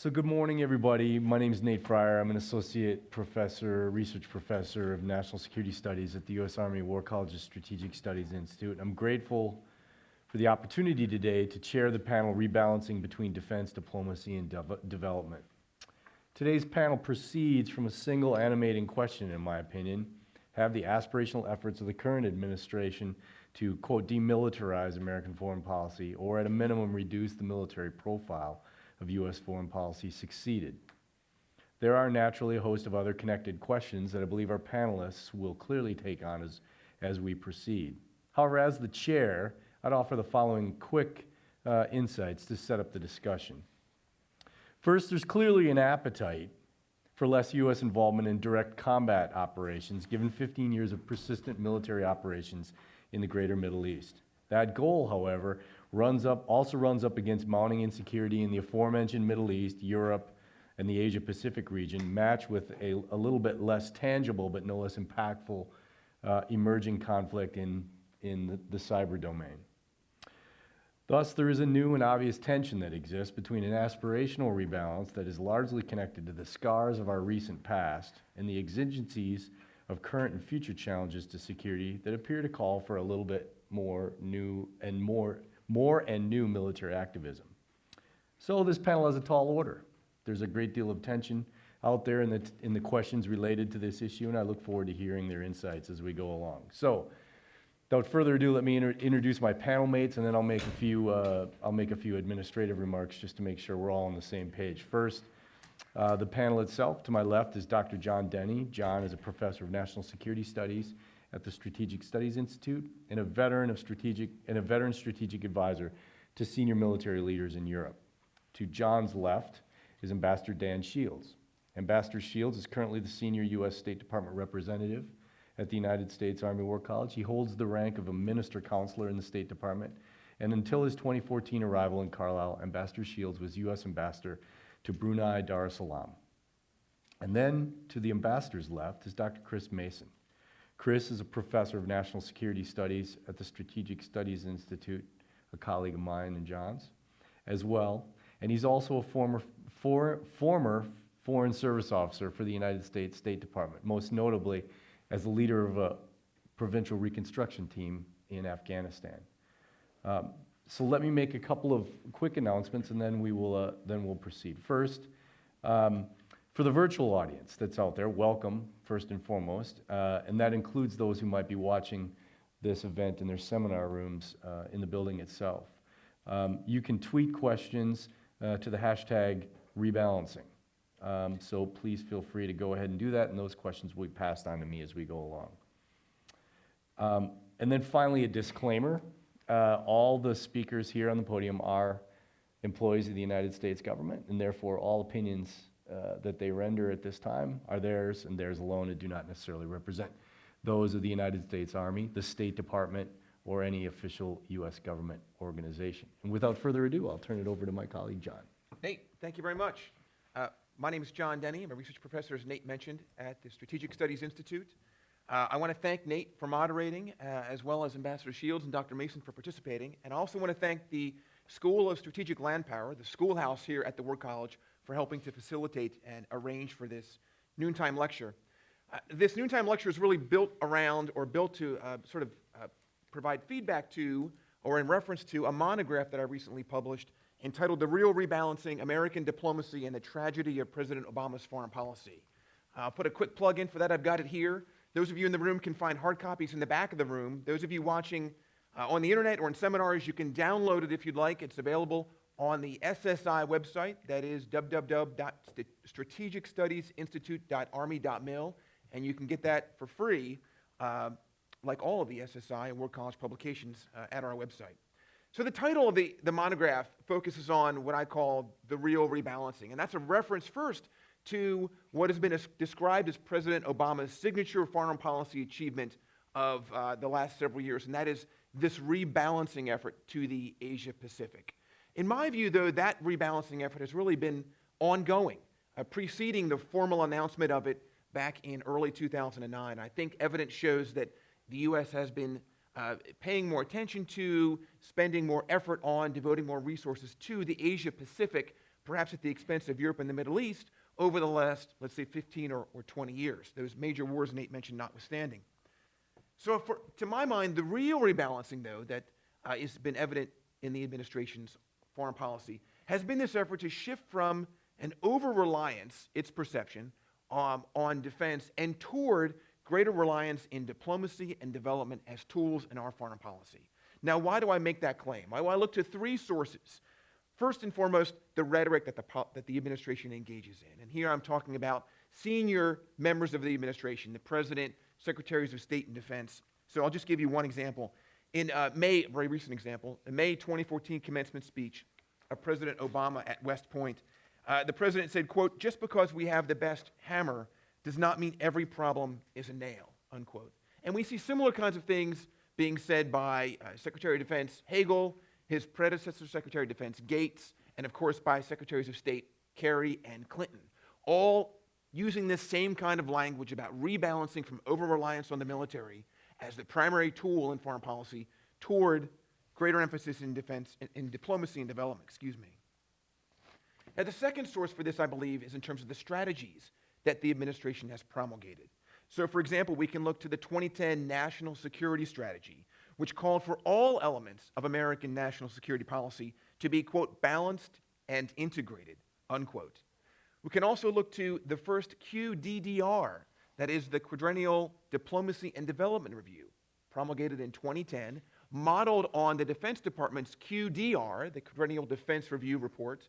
So good morning, everybody. My name is Nate Fryer. I'm an associate professor, research professor of national security studies at the U.S. Army War College's Strategic Studies Institute. I'm grateful for the opportunity today to chair the panel Rebalancing Between Defense, Diplomacy, and Development. Today's panel proceeds from a single animating question, in my opinion. Have the aspirational efforts of the current administration to, quote, demilitarize American foreign policy, or at a minimum reduce the military profile of U.S. foreign policy succeeded? There are naturally a host of other connected questions that I believe our panelists will clearly take on as we proceed. However, as the chair, I'd offer the following quick insights to set up the discussion. First, there's clearly an appetite for less U.S. involvement in direct combat operations, given 15 years of persistent military operations in the greater Middle East. That goal, however, also runs up against mounting insecurity in the aforementioned Middle East, Europe, and the Asia-Pacific region, matched with a little bit less tangible but no less impactful emerging conflict in the cyber domain. Thus, there is a new and obvious tension that exists between an aspirational rebalance that is largely connected to the scars of our recent past and the exigencies of current and future challenges to security that appear to call for a little bit more new military activism. So this panel has a tall order. There's a great deal of tension out there in the questions related to this issue, and I look forward to hearing their insights as we go along. So, without further ado, let me introduce my panel mates, and then I'll make a few administrative remarks just to make sure we're all on the same page. First, the panel itself. To my left is Dr. John Denny. John is a professor of national security studies at the Strategic Studies Institute and a veteran strategic advisor to senior military leaders in Europe. To John's left is Ambassador Dan Shields. Ambassador Shields is currently the senior U.S. State Department representative at the United States Army War College. He holds the rank of a minister counselor in the State Department, and until his 2014 arrival in Carlisle, Ambassador Shields was U.S. Ambassador to Brunei Darussalam. And then to the ambassador's left is Dr. Chris Mason. Chris is a professor of national security studies at the Strategic Studies Institute, a colleague of mine and John's as well, and he's also a former Foreign Service officer for the United States State Department, most notably as the leader of a provincial reconstruction team in Afghanistan. So let me make a couple of quick announcements, and then we'll proceed. First, for the virtual audience that's out there, welcome, first and foremost, and that includes those who might be watching this event in their seminar rooms in the building itself. You can tweet questions to the hashtag rebalancing. So please feel free to go ahead and do that, and those questions will be passed on to me as we go along. And then finally, a disclaimer. All the speakers here on the podium are employees of the United States government, and therefore all opinions that they render at this time are theirs and theirs alone, and do not necessarily represent those of the United States Army, the State Department, or any official U.S. government organization. And without further ado, I'll turn it over to my colleague, John. Nate, thank you very much. My name is John Denny. I'm a research professor, as Nate mentioned, at the Strategic Studies Institute. I want to thank Nate for moderating, as well as Ambassador Shields and Dr. Mason for participating. And I also want to thank the School of Strategic Land Power, the schoolhouse here at the War College, for helping to facilitate and arrange for this noontime lecture. This noontime lecture is really built to provide feedback to, or in reference to, a monograph that I recently published entitled The Real Rebalancing, American Diplomacy and the Tragedy of President Obama's Foreign Policy. I'll put a quick plug in for that. I've got it here. Those of you in the room can find hard copies in the back of the room. Those of you watching on the internet or in seminars, you can download it if you'd like. It's available on the SSI website, that is www.strategicstudiesinstitute.army.mil, and you can get that for free, like all of the SSI and War College publications at our website. So the title of the monograph focuses on what I call the real rebalancing, and that's a reference first to what has been described as President Obama's signature foreign policy achievement of the last several years, and that is this rebalancing effort to the Asia-Pacific. In my view, though, that rebalancing effort has really been ongoing, preceding the formal announcement of it back in early 2009. I think evidence shows that the U.S. has been paying more attention to, spending more effort on, devoting more resources to the Asia-Pacific perhaps at the expense of Europe and the Middle East, over the last, let's say, 15 or 20 years, those major wars Nate mentioned notwithstanding. So to my mind, the real rebalancing, though, that has been evident in the administration's foreign policy has been this effort to shift from an over-reliance, its perception, on defense and toward greater reliance in diplomacy and development as tools in our foreign policy. Now, why do I make that claim? Well, I look to three sources. First and foremost, the rhetoric that the administration engages in. And here I'm talking about senior members of the administration, the president, secretaries of state and defense. So I'll just give you one example. In May, a very recent example, in May 2014 commencement speech of President Obama at West Point, the president said, quote, "Just because we have the best hammer does not mean every problem is a nail," unquote. And we see similar kinds of things being said by Secretary of Defense Hagel, his predecessor Secretary of Defense Gates, and of course by Secretaries of State Kerry and Clinton, all using this same kind of language about rebalancing from over-reliance on the military as the primary tool in foreign policy toward greater emphasis in defense, in diplomacy and development, Now, the second source for this, I believe, is in terms of the strategies that the administration has promulgated. So, for example, we can look to the 2010 National Security Strategy, which called for all elements of American national security policy to be, quote, balanced and integrated, unquote. We can also look to the first QDDR, that is the Quadrennial Diplomacy and Development Review, promulgated in 2010, modeled on the Defense Department's QDR, the Quadrennial Defense Review Report,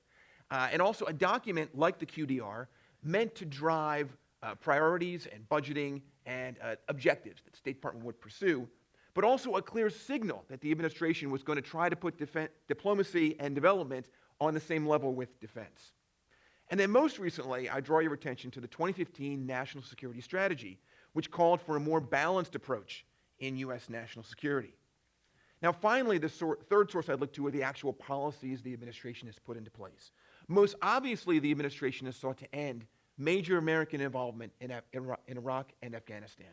and also a document like the QDR meant to drive priorities and budgeting and objectives that the State Department would pursue, but also a clear signal that the administration was going to try to put diplomacy and development on the same level with defense. And then most recently, I draw your attention to the 2015 National Security Strategy, which called for a more balanced approach in U.S. national security. Now, finally, the third source I'd look to are the actual policies the administration has put into place. Most obviously, the administration has sought to end major American involvement in Iraq and Afghanistan.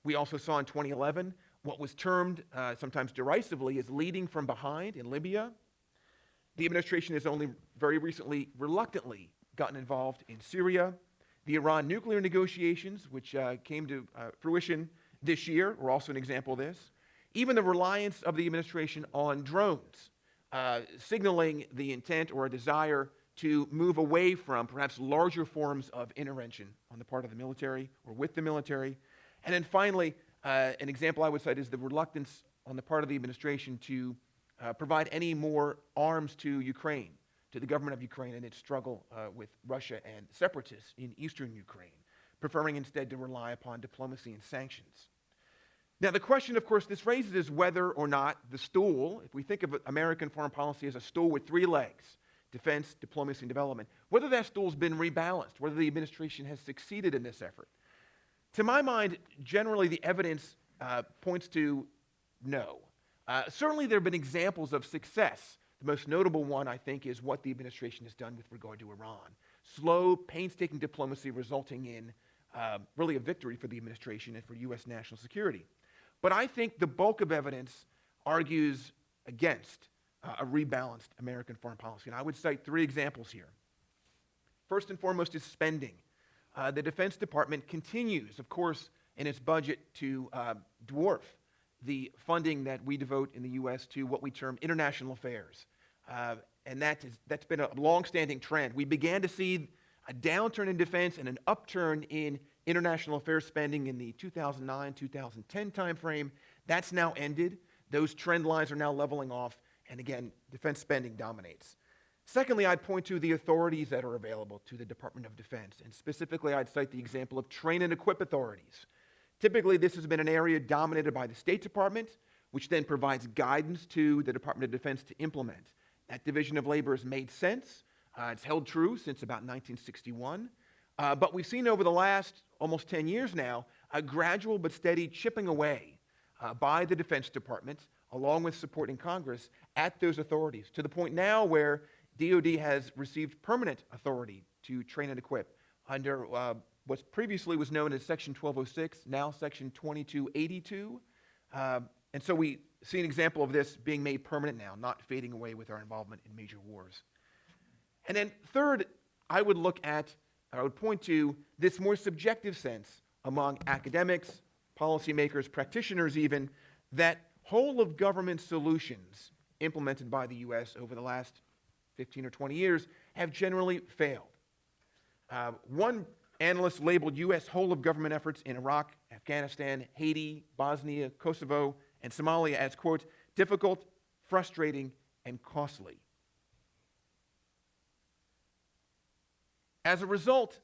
We also saw in 2011 what was termed, sometimes derisively, as leading from behind in Libya. The administration has only very recently, reluctantly, gotten involved in Syria. The Iran nuclear negotiations, which came to fruition this year, were also an example of this. Even the reliance of the administration on drones, signaling the intent or a desire to move away from perhaps larger forms of intervention on the part of the military or with the military. And then finally, an example I would cite is the reluctance on the part of the administration to provide any more arms to Ukraine, to the government of Ukraine in its struggle with Russia and separatists in eastern Ukraine, preferring instead to rely upon diplomacy and sanctions. Now, the question, of course, this raises is whether or not the stool, if we think of American foreign policy as a stool with three legs, defense, diplomacy, and development, whether that stool's been rebalanced, whether the administration has succeeded in this effort. To my mind, generally the evidence points to no. Certainly there have been examples of success. The most notable one, I think, is what the administration has done with regard to Iran. Slow, painstaking diplomacy resulting in really a victory for the administration and for U.S. national security. But I think the bulk of evidence argues against a rebalanced American foreign policy. And I would cite three examples here. First and foremost is spending. The Defense Department continues, of course, in its budget to dwarf the funding that we devote in the U.S. to what we term international affairs. And that's been a long-standing trend. We began to see a downturn in defense and an upturn in international affairs spending in the 2009-2010 timeframe. That's now ended. Those trend lines are now leveling off. And again, defense spending dominates. Secondly, I'd point to the authorities that are available to the Department of Defense. And specifically, I'd cite the example of train and equip authorities. Typically, this has been an area dominated by the State Department, which then provides guidance to the Department of Defense to implement. That division of labor has made sense. It's held true since about 1961. But we've seen over the last almost 10 years now a gradual but steady chipping away by the Defense Department, along with support in Congress, at those authorities, to the point now where DoD has received permanent authority to train and equip under what previously was known as Section 1206, now Section 2282. And so we see an example of this being made permanent now, not fading away with our involvement in major wars. And then third, I would point to this more subjective sense among academics, policymakers, practitioners even, that whole of government solutions implemented by the U.S. over the last 15 or 20 years have generally failed. One analyst labeled U.S. whole of government efforts in Iraq, Afghanistan, Haiti, Bosnia, Kosovo, and Somalia as, quote, difficult, frustrating, and costly. As a result,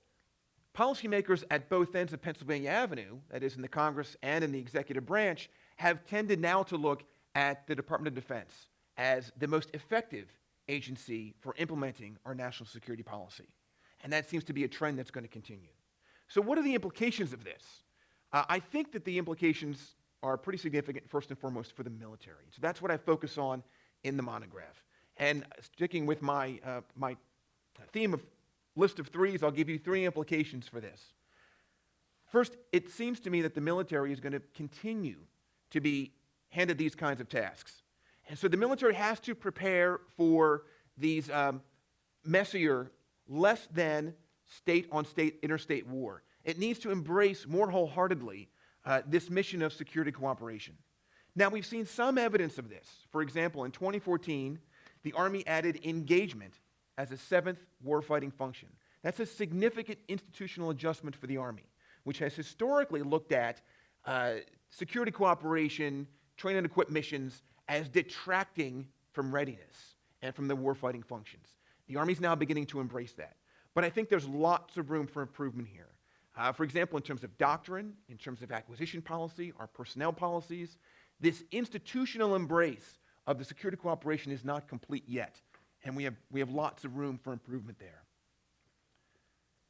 policymakers at both ends of Pennsylvania Avenue, that is in the Congress and in the executive branch, have tended now to look at the Department of Defense as the most effective agency for implementing our national security policy. And that seems to be a trend that's going to continue. So what are the implications of this? I think that the implications are pretty significant, first and foremost, for the military. So that's what I focus on in the monograph. And sticking with my theme of list of threes, I'll give you three implications for this. First, it seems to me that the military is going to continue to be handed these kinds of tasks. And so the military has to prepare for these messier, less than state-on-state, interstate war. It needs to embrace more wholeheartedly this mission of security cooperation. Now, we've seen some evidence of this. For example, in 2014, the Army added engagement as a seventh warfighting function. That's a significant institutional adjustment for the Army, which has historically looked at security cooperation, train and equip missions as detracting from readiness and from the warfighting functions. The Army's now beginning to embrace that. But I think there's lots of room for improvement here. For example, in terms of doctrine, in terms of acquisition policy, our personnel policies, this institutional embrace of the security cooperation is not complete yet. And we have lots of room for improvement there.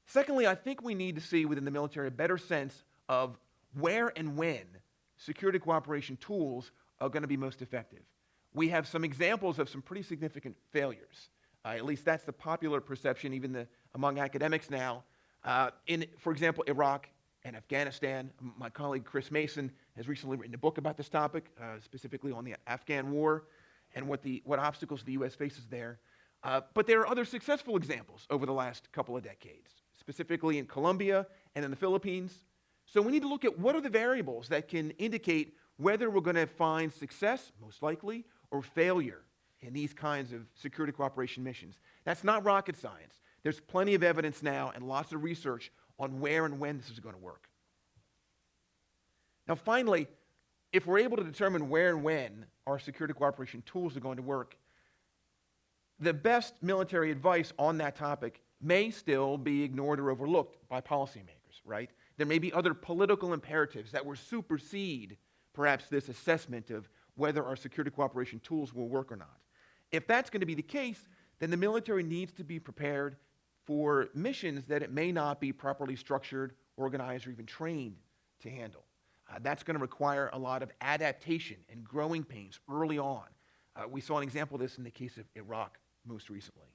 Secondly, I think we need to see within the military a better sense of where and when security cooperation tools are going to be most effective. We have some examples of some pretty significant failures. At least that's the popular perception, even among academics now. In, for example, Iraq and Afghanistan, my colleague Chris Mason has recently written a book about this topic, specifically on the Afghan war and what obstacles the U.S. faces there. But there are other successful examples over the last couple of decades, specifically in Colombia and in the Philippines. So we need to look at what are the variables that can indicate whether we're going to find success, most likely, or failure in these kinds of security cooperation missions. That's not rocket science. There's plenty of evidence now and lots of research on where and when this is going to work. Now, finally, if we're able to determine where and when our security cooperation tools are going to work, the best military advice on that topic may still be ignored or overlooked by policymakers, right? There may be other political imperatives that will supersede perhaps this assessment of whether our security cooperation tools will work or not. If that's going to be the case, then the military needs to be prepared for missions that it may not be properly structured, organized, or even trained to handle. That's going to require a lot of adaptation and growing pains early on. We saw an example of this in the case of Iraq most recently.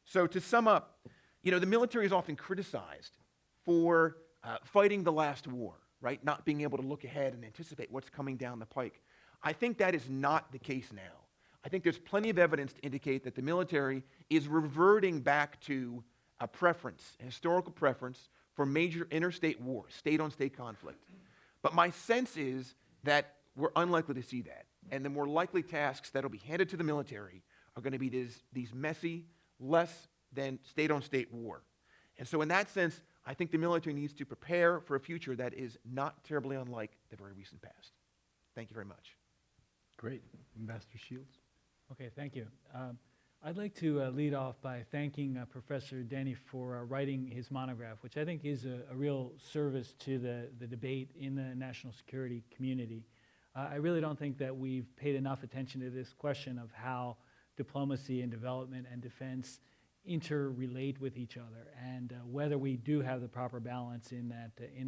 So to sum up, the military is often criticized for fighting the last war, right? Not being able to look ahead and anticipate what's coming down the pike. I think that is not the case now. I think there's plenty of evidence to indicate that the military is reverting back to a preference, a historical preference for major interstate war, state-on-state conflict. But my sense is that we're unlikely to see that. And the more likely tasks that will be handed to the military are going to be these messy, less than state-on-state war. And so in that sense, I think the military needs to prepare for a future that is not terribly unlike the very recent past. Thank you very much. Great. Ambassador Shields. Okay, thank you. I'd like to lead off by thanking Professor Denny for writing his monograph, which I think is a real service to the debate in the national security community. I really don't think that we've paid enough attention to this question of how diplomacy and development and defense interrelate with each other, and whether we do have the proper balance in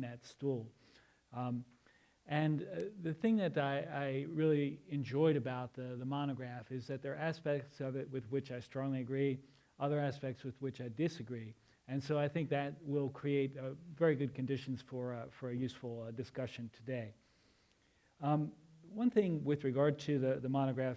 that stool. And the thing that I really enjoyed about the monograph is that there are aspects of it with which I strongly agree, other aspects with which I disagree. And so I think that will create very good conditions for a useful discussion today. One thing with regard to the monograph,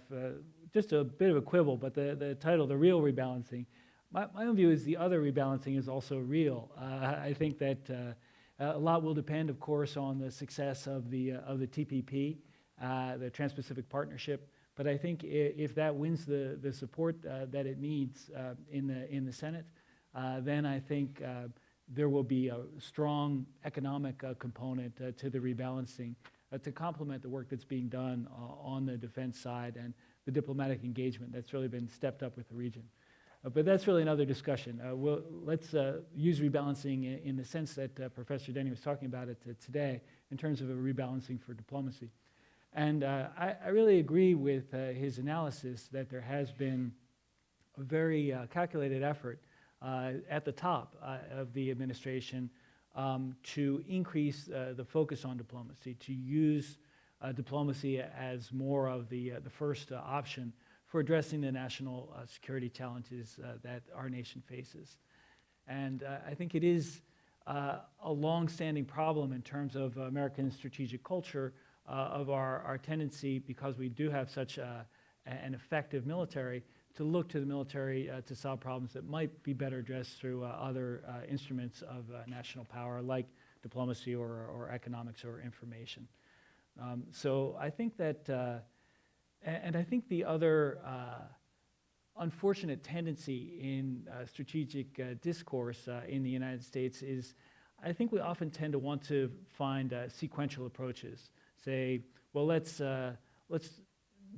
just a bit of a quibble, but the title, The Real Rebalancing, My own view is the other rebalancing is also real. I think that a lot will depend, of course, on the success of the TPP, the Trans-Pacific Partnership. But I think if that wins the support that it needs in the Senate, then I think there will be a strong economic component to the rebalancing to complement the work that's being done on the defense side and the diplomatic engagement that's really been stepped up with the region. But that's really another discussion. Let's use rebalancing in the sense that Professor Denny was talking about it today in terms of a rebalancing for diplomacy. And I really agree with his analysis that there has been a very calculated effort at the top of the administration to increase the focus on diplomacy, to use diplomacy as more of the first option for addressing the national security challenges that our nation faces. And I think it is a long-standing problem in terms of American strategic culture of our tendency, because we do have such an effective military, to look to the military to solve problems that might be better addressed through other instruments of national power, like diplomacy or economics or information. So I think that, and I think the other unfortunate tendency in strategic discourse in the United States is, I think we often tend to want to find sequential approaches. Say, well, let's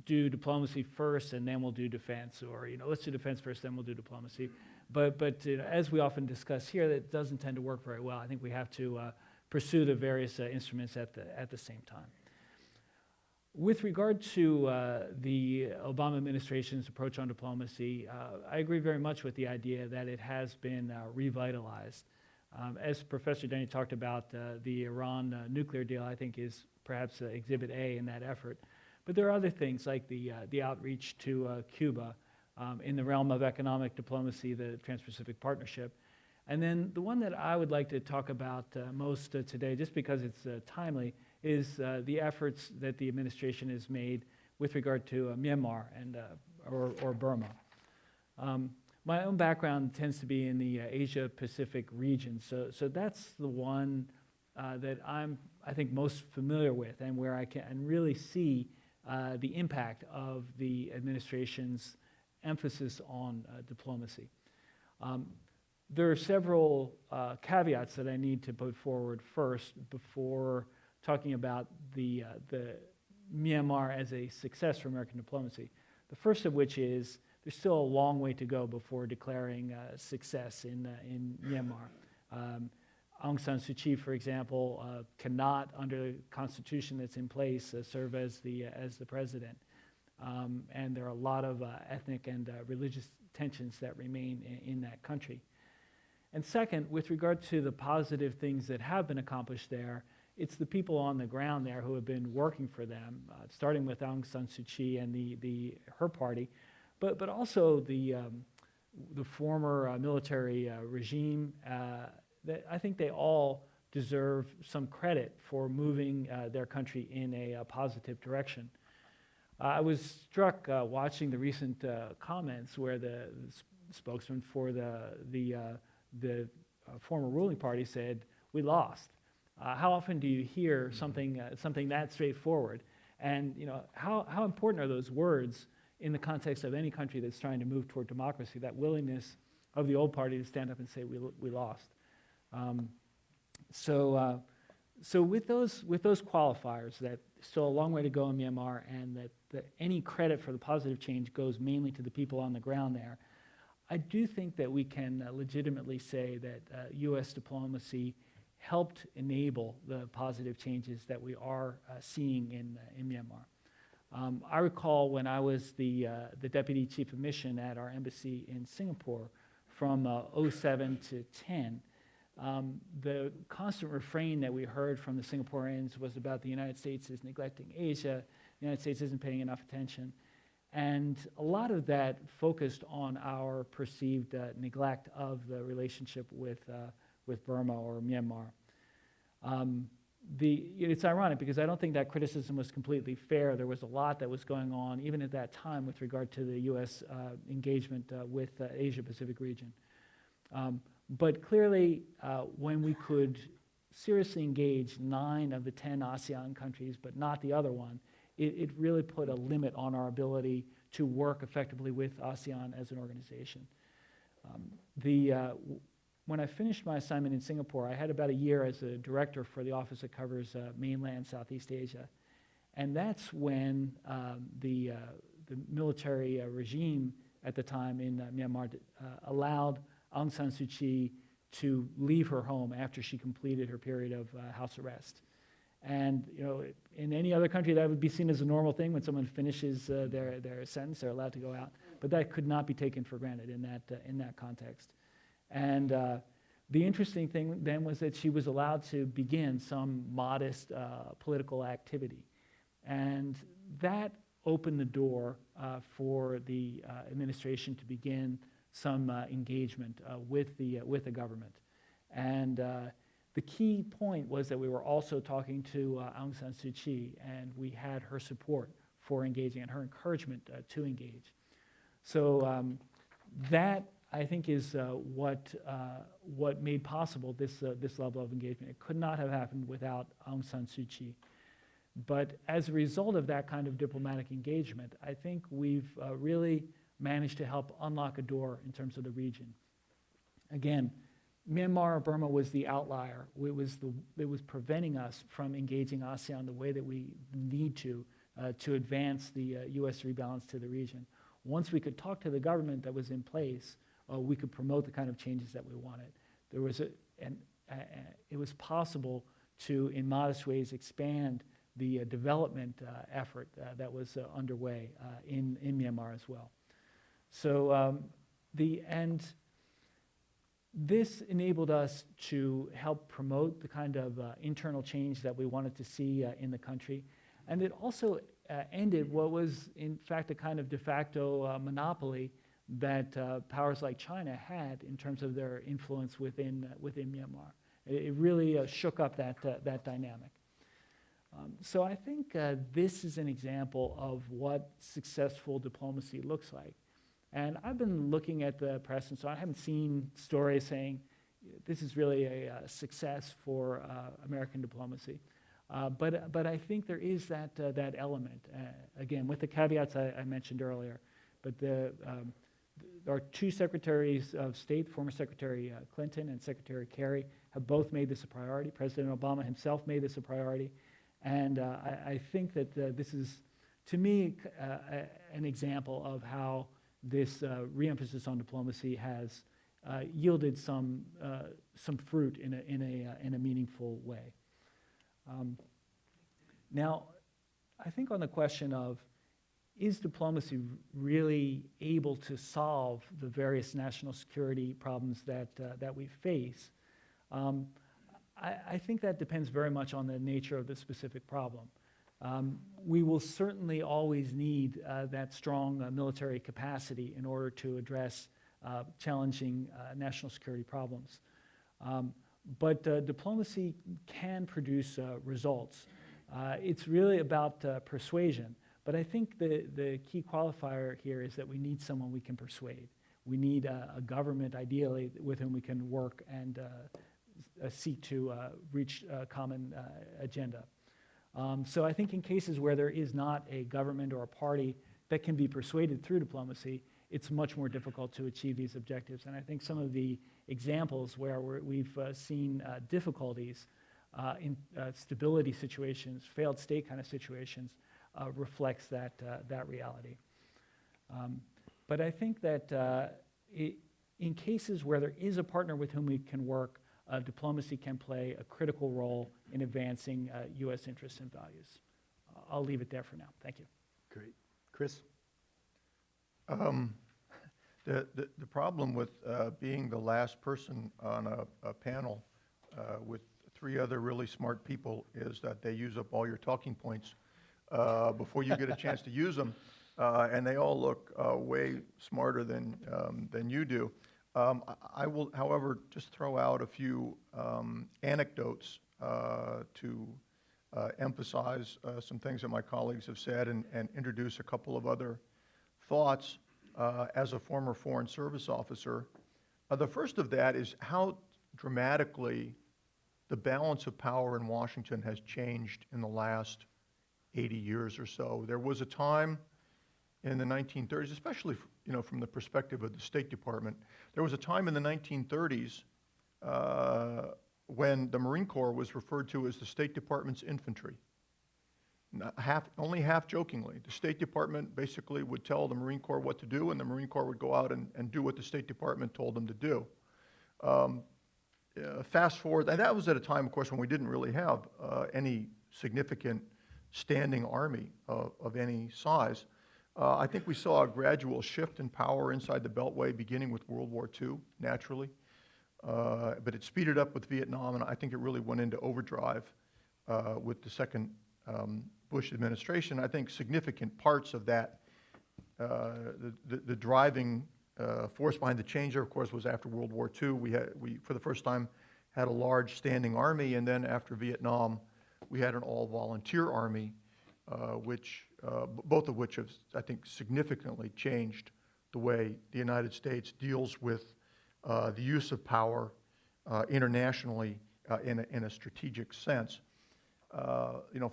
do diplomacy first and then we'll do defense, or let's do defense first, then we'll do diplomacy. But as we often discuss here, that doesn't tend to work very well. I think we have to pursue the various instruments at the same time. With regard to the Obama administration's approach on diplomacy, I agree very much with the idea that it has been revitalized. As Professor Denny talked about, the Iran nuclear deal, I think, is perhaps Exhibit A in that effort. But there are other things like the outreach to Cuba in the realm of economic diplomacy, the Trans-Pacific Partnership. And then the one that I would like to talk about most today, just because it's timely, is the efforts that the administration has made with regard to Myanmar and or Burma. My own background tends to be in the Asia-Pacific region, so that's the one that I think most familiar with, and where I can really see the impact of the administration's emphasis on diplomacy. There are several caveats that I need to put forward first before talking about the Myanmar as a success for American diplomacy. The first of which is there's still a long way to go before declaring success in Myanmar. Aung San Suu Kyi, for example, cannot, under the constitution that's in place, serve as the president. And there are a lot of ethnic and religious tensions that remain in that country. And second, with regard to the positive things that have been accomplished there, it's the people on the ground there who have been working for them, starting with Aung San Suu Kyi and her party, but also the former military regime. That I think they all deserve some credit for moving their country in a positive direction. I was struck watching the recent comments where the spokesman for the former ruling party said, "We lost." How often do you hear something that straightforward? And how important are those words in the context of any country that's trying to move toward democracy? That willingness of the old party to stand up and say, "We lost." So with those qualifiers, that still a long way to go in Myanmar, and that any credit for the positive change goes mainly to the people on the ground there, I do think that we can legitimately say that U.S. diplomacy helped enable the positive changes that we are seeing in Myanmar. I recall when I was the Deputy Chief of Mission at our embassy in Singapore from 2007 to 2010, the constant refrain that we heard from the Singaporeans was about the United States is neglecting Asia, the United States isn't paying enough attention. And a lot of that focused on our perceived neglect of the relationship with Burma or Myanmar. it's ironic because I don't think that criticism was completely fair. There was a lot that was going on, even at that time, with regard to the U.S. Engagement with the Asia-Pacific region. But clearly, when we could seriously engage 9 of the 10 ASEAN countries, but not the other one, it really put a limit on our ability to work effectively with ASEAN as an organization. When I finished my assignment in Singapore, I had about a year as a director for the office that covers mainland Southeast Asia. And that's when the military regime at the time in Myanmar allowed Aung San Suu Kyi to leave her home after she completed her period of house arrest. And in any other country, that would be seen as a normal thing. When someone finishes their sentence, they're allowed to go out. But that could not be taken for granted in that context. And the interesting thing then was that she was allowed to begin some modest political activity. And that opened the door for the administration to begin some engagement with the government. And the key point was that we were also talking to Aung San Suu Kyi, and we had her support for engaging and her encouragement to engage. So that, I think, is what made possible this level of engagement. It could not have happened without Aung San Suu Kyi. But as a result of that kind of diplomatic engagement, I think we've really managed to help unlock a door in terms of the region. Again, Myanmar, Burma was the outlier. It was preventing us from engaging ASEAN the way that we need to advance the U.S. rebalance to the region. Once we could talk to the government that was in place, we could promote the kind of changes that we wanted. It was possible to, in modest ways, expand the development effort that was underway in Myanmar as well. So this enabled us to help promote the kind of internal change that we wanted to see in the country. And it also ended what was, in fact, a kind of de facto monopoly that powers like China had in terms of their influence within Myanmar. It really shook up that dynamic. So I think this is an example of what successful diplomacy looks like. And I've been looking at the press, and so I haven't seen stories saying this is really a success for American diplomacy. But I think there is that element, again, with the caveats I mentioned earlier. But there are 2 secretaries of state, former Secretary Clinton and Secretary Kerry, have both made this a priority. President Obama himself made this a priority. And I think that this is, to me, an example of how this reemphasis on diplomacy has yielded some fruit in a meaningful way. Now, I think on the question of, is diplomacy really able to solve the various national security problems that we face? I think that depends very much on the nature of the specific problem. We will certainly always need that strong military capacity in order to address challenging national security problems. But diplomacy can produce results. It's really about persuasion. But I think the key qualifier here is that we need someone we can persuade. We need a government, ideally, with whom we can work and seek to reach a common agenda. So I think in cases where there is not a government or a party that can be persuaded through diplomacy, it's much more difficult to achieve these objectives. And I think some of the examples where we've seen difficulties in stability situations, failed state kind of situations, reflects that reality. But I think that in cases where there is a partner with whom we can work, diplomacy can play a critical role in advancing U.S. interests and values. I'll leave it there for now. Thank you. Great. Chris? The problem with being the last person on a panel with 3 other really smart people is that they use up all your talking points before you get a chance to use them, and they all look way smarter than you do. I will, however, just throw out a few anecdotes to emphasize some things that my colleagues have said and introduce a couple of other thoughts as a former Foreign Service officer. The first of that is how dramatically the balance of power in Washington has changed in the last 80 years or so. There was a time in the 1930s, especially from the perspective of the State Department, there was a time in the 1930s when the Marine Corps was referred to as the State Department's infantry. Only half jokingly. The State Department basically would tell the Marine Corps what to do, and the Marine Corps would go out and do what the State Department told them to do. Fast forward, and that was at a time, of course, when we didn't really have any significant standing army of any size. I think we saw a gradual shift in power inside the Beltway, beginning with World War II, naturally. But it speeded up with Vietnam, and I think it really went into overdrive with the second Bush administration. I think significant parts of that, the driving force behind the change there, of course, was after World War II. We for the first time, had a large standing army, and then after Vietnam, we had an all-volunteer army, both of which have, I think, significantly changed the way the United States deals with the use of power internationally in a strategic sense.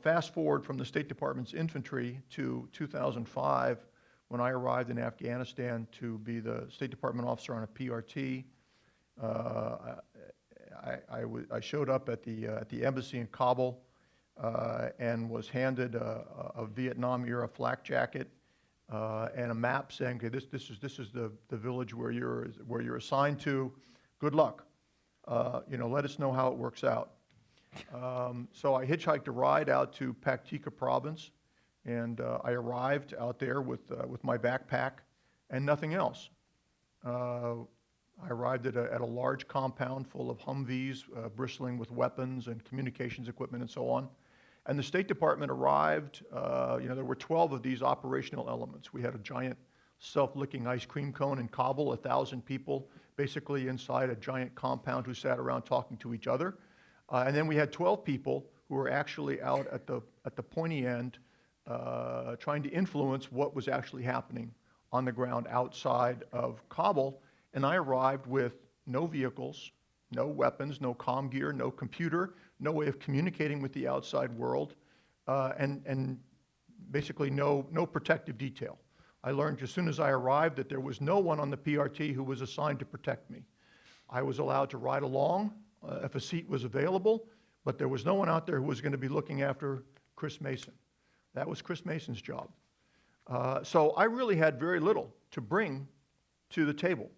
Fast forward from the State Department's infantry to 2005, when I arrived in Afghanistan to be the State Department officer on a PRT. I showed up at the embassy in Kabul and was handed a Vietnam-era flak jacket and a map saying, "Okay, this is the village where you're assigned to. Good luck. Let us know how it works out." So I hitchhiked a ride out to Paktika province, and I arrived out there with my backpack and nothing else. I arrived at a large compound full of Humvees bristling with weapons and communications equipment and so on. And the State Department arrived, there were 12 of these operational elements. We had a giant self-licking ice cream cone in Kabul, 1,000 people basically inside a giant compound who sat around talking to each other. And then we had 12 people who were actually out at the pointy end trying to influence what was actually happening on the ground outside of Kabul. And I arrived with no vehicles, no weapons, no comm gear, no computer, no way of communicating with the outside world, and basically no protective detail. I learned as soon as I arrived that there was no one on the PRT who was assigned to protect me. I was allowed to ride along if a seat was available, but there was no one out there who was going to be looking after Chris Mason. That was Chris Mason's job. So I really had very little to bring to the table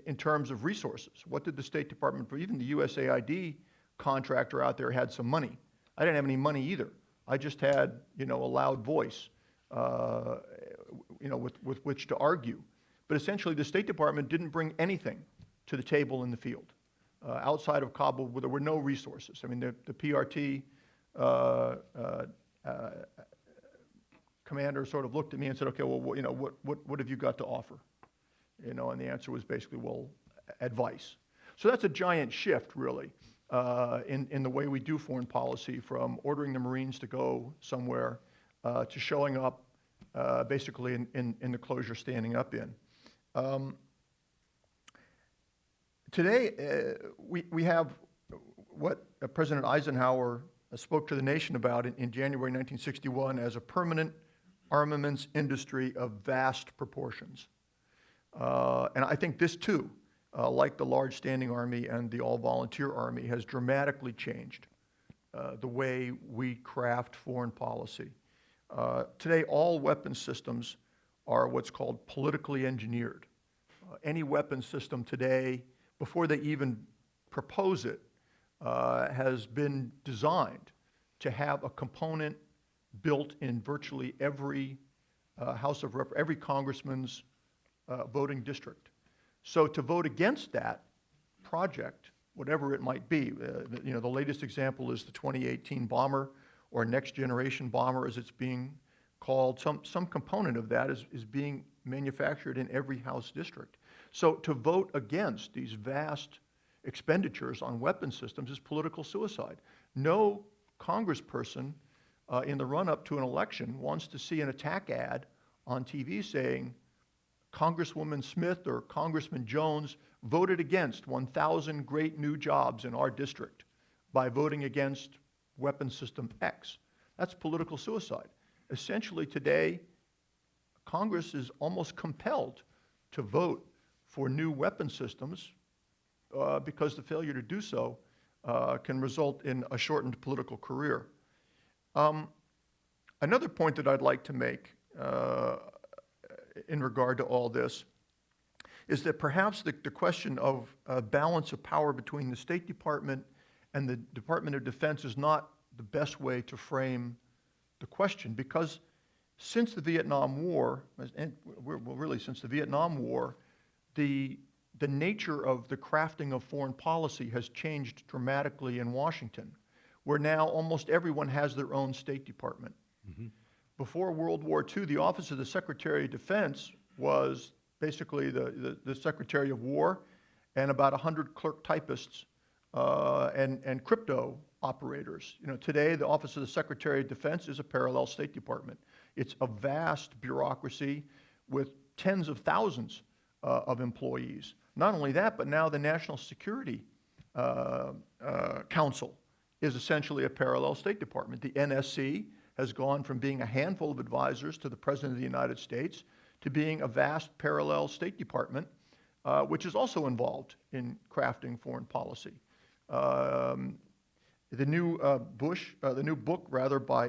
in terms of resources. What did the State Department, even the USAID contractor out there had some money. I didn't have any money either. I just had, a loud voice, with which to argue. But essentially, the State Department didn't bring anything to the table in the field. Outside of Kabul, there were no resources. I mean, the PRT commander sort of looked at me and said, "Okay, well, what have you got to offer?" And the answer was basically, well, advice. So that's a giant shift, really, in the way we do foreign policy, from ordering the Marines to go somewhere to showing up basically in the clothes you're standing up in. Today, we have what President Eisenhower spoke to the nation about in January 1961 as a permanent armaments industry of vast proportions. And I think this too, like the large standing army and the all-volunteer army, has dramatically changed the way we craft foreign policy. Today, all weapons systems are what's called politically engineered. Any weapons system today, before they even propose it, has been designed to have a component built in virtually every every congressman's voting district. So to vote against that project, whatever it might be, the latest example is the 2018 bomber, or next generation bomber as it's being called. Some component of that is being manufactured in every House district. So to vote against these vast expenditures on weapon systems is political suicide. No congressperson in the run-up to an election wants to see an attack ad on TV saying, Congresswoman Smith or Congressman Jones voted against 1,000 great new jobs in our district by voting against weapon system X. That's political suicide. Essentially today, Congress is almost compelled to vote for new weapon systems because the failure to do so can result in a shortened political career. Another point that I'd like to make in regard to all this is that perhaps the question of balance of power between the State Department and the Department of Defense is not the best way to frame the question, because since the Vietnam War, and really since the Vietnam War, the nature of the crafting of foreign policy has changed dramatically in Washington, where now almost everyone has their own State Department. Mm-hmm. Before World War II, the Office of the Secretary of Defense was basically the Secretary of War and about 100 clerk typists and crypto operators. You know, today, the Office of the Secretary of Defense is a parallel State Department. It's a vast bureaucracy with tens of thousands of employees. Not only that, but now the National Security Council is essentially a parallel State Department. The NSC has gone from being a handful of advisors to the President of the United States to being a vast parallel State Department, which is also involved in crafting foreign policy. The new book by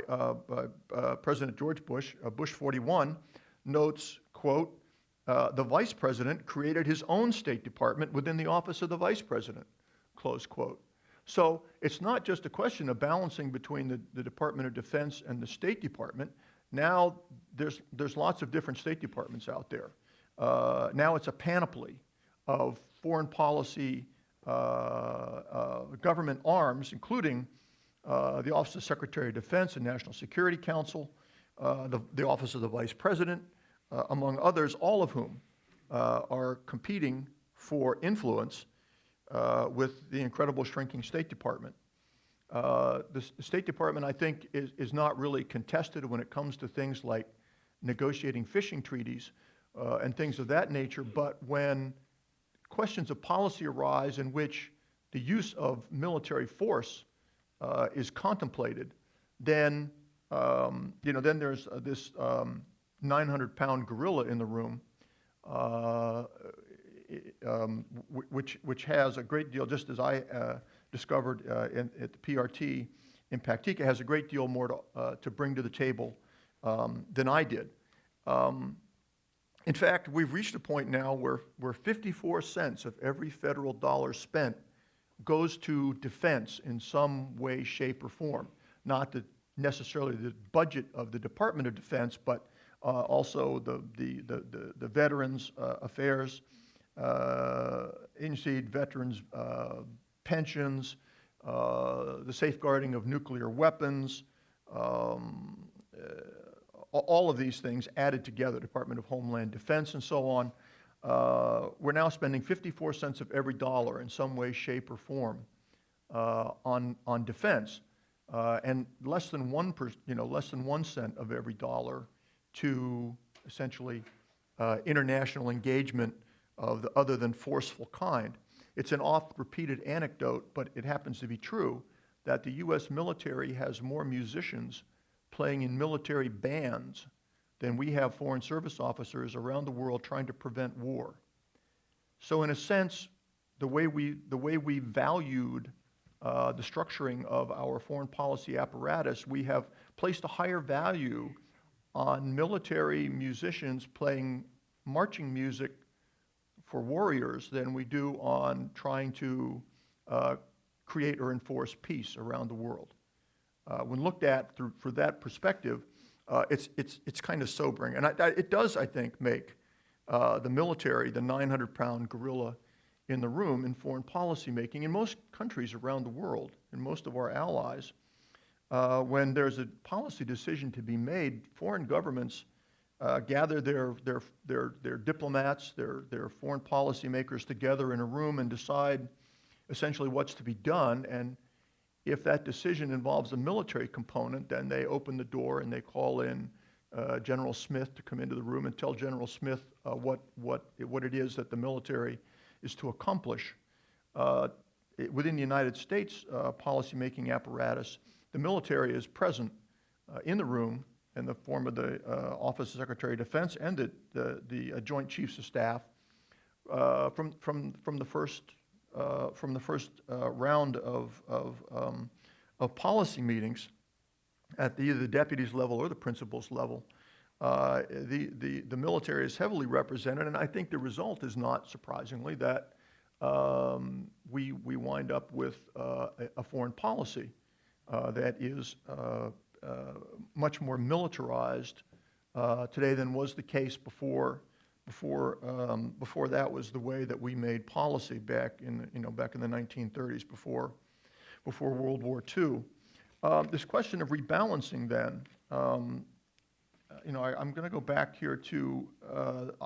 President George Bush, Bush 41, notes, quote, the Vice President created his own State Department within the Office of the Vice President, close quote. So it's not just a question of balancing between the Department of Defense and the State Department. Now there's lots of different State Departments out there. Now it's a panoply of foreign policy government arms, including the Office of Secretary of Defense and National Security Council, the Office of the Vice President, among others, all of whom are competing for influence with the incredible shrinking State Department. The State Department, I think, is not really contested when it comes to things like negotiating fishing treaties and things of that nature, but when questions of policy arise in which the use of military force is contemplated, then then there's this 900-pound gorilla in the room, which has a great deal, just as I discovered at the PRT in Paktika, has a great deal more to bring to the table than I did. In fact, we've reached a point now where 54 cents of every federal dollar spent goes to defense in some way, shape, or form. Not necessarily the budget of the Department of Defense, but also the Veterans Affairs Agency, veterans pensions, the safeguarding of nuclear weapons, all of these things added together, Department of Homeland Defense and so on. We're now spending 54 cents of every dollar in some way, shape, or form on defense, and less than 1 cent of every dollar to essentially international engagement of the other than forceful kind. It's an oft-repeated anecdote, but it happens to be true, that the U.S. military has more musicians playing in military bands than we have foreign service officers around the world trying to prevent war. So in a sense, the way we valued the structuring of our foreign policy apparatus, we have placed a higher value on military musicians playing marching music for warriors than we do on trying to create or enforce peace around the world. When looked at through that perspective, it's kind of sobering, and it does, I think, make the military the 900-pound gorilla in the room in foreign policy making in most countries around the world, in most of our allies. When there's a policy decision to be made, foreign governments gather their diplomats, their foreign policy makers together in a room and decide, essentially what's to be done. And if that decision involves a military component, then they open the door and they call in General Smith to come into the room and tell General Smith what it is that the military is to accomplish. Within the United States policymaking apparatus, the military is present in the room in the form of the Office of Secretary of Defense and the Joint Chiefs of Staff from the first round of policy meetings at either the deputies level or the principals level. The military is heavily represented, and I think the result is not surprisingly that we wind up with a foreign policy that is much more militarized today than was the case before that was the way that we made policy back in the 1930s, before World War II. This question of rebalancing, then, I'm going to go back here to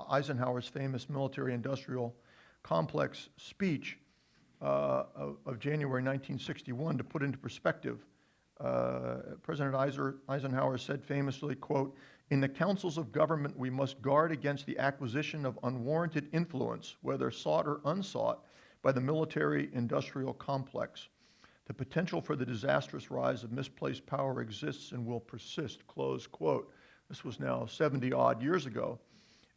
Eisenhower's famous military-industrial complex speech of January 1961 to put into perspective. President Eisenhower said famously, quote, "In the councils of government, we must guard against the acquisition of unwarranted influence, whether sought or unsought, by the military-industrial complex. The potential for the disastrous rise of misplaced power exists and will persist," close quote. This was now 70-odd years ago.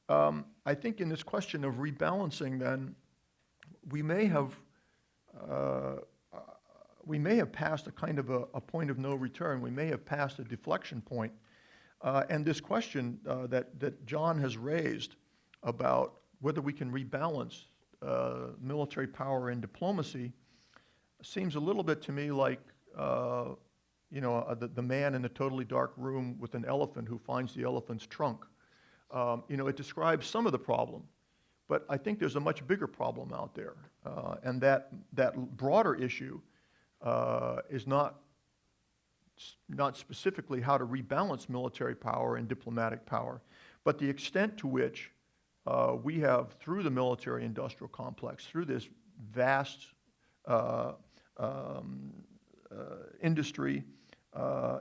I think in this question of rebalancing, then, we may have passed a kind of a point of no return. We may have passed a deflection point. And this question that John has raised about whether we can rebalance military power and diplomacy seems a little bit to me like the man in the totally dark room with an elephant who finds the elephant's trunk. It describes some of the problem, but I think there's a much bigger problem out there, and that broader issue is not specifically how to rebalance military power and diplomatic power, but the extent to which we have, through the military-industrial complex, through this vast industry,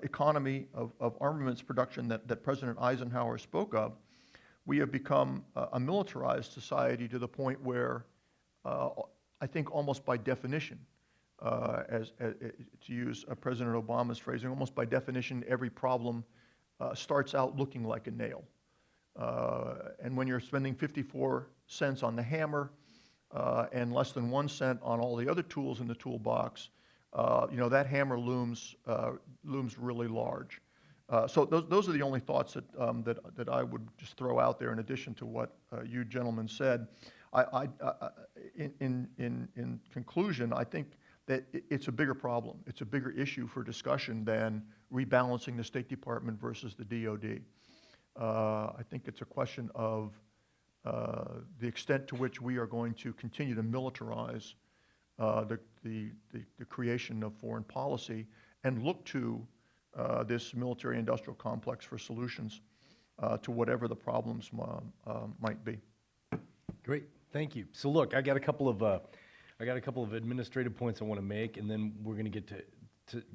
economy of armaments production that President Eisenhower spoke of, we have become a militarized society to the point where I think almost by definition, to use President Obama's phrasing, almost by definition, every problem starts out looking like a nail. And when you're spending 54 cents on the hammer and less than 1 cent on all the other tools in the toolbox, that hammer looms really large. So those are the only thoughts that I would just throw out there in addition to what you gentlemen said. In conclusion, I think that it's a bigger problem. It's a bigger issue for discussion than rebalancing the State Department versus the DOD. I think it's a question of the extent to which we are going to continue to militarize the creation of foreign policy and look to this military-industrial complex for solutions to whatever the problems might be. Great, thank you. So look, I got a couple of administrative points I want to make, and then we're going to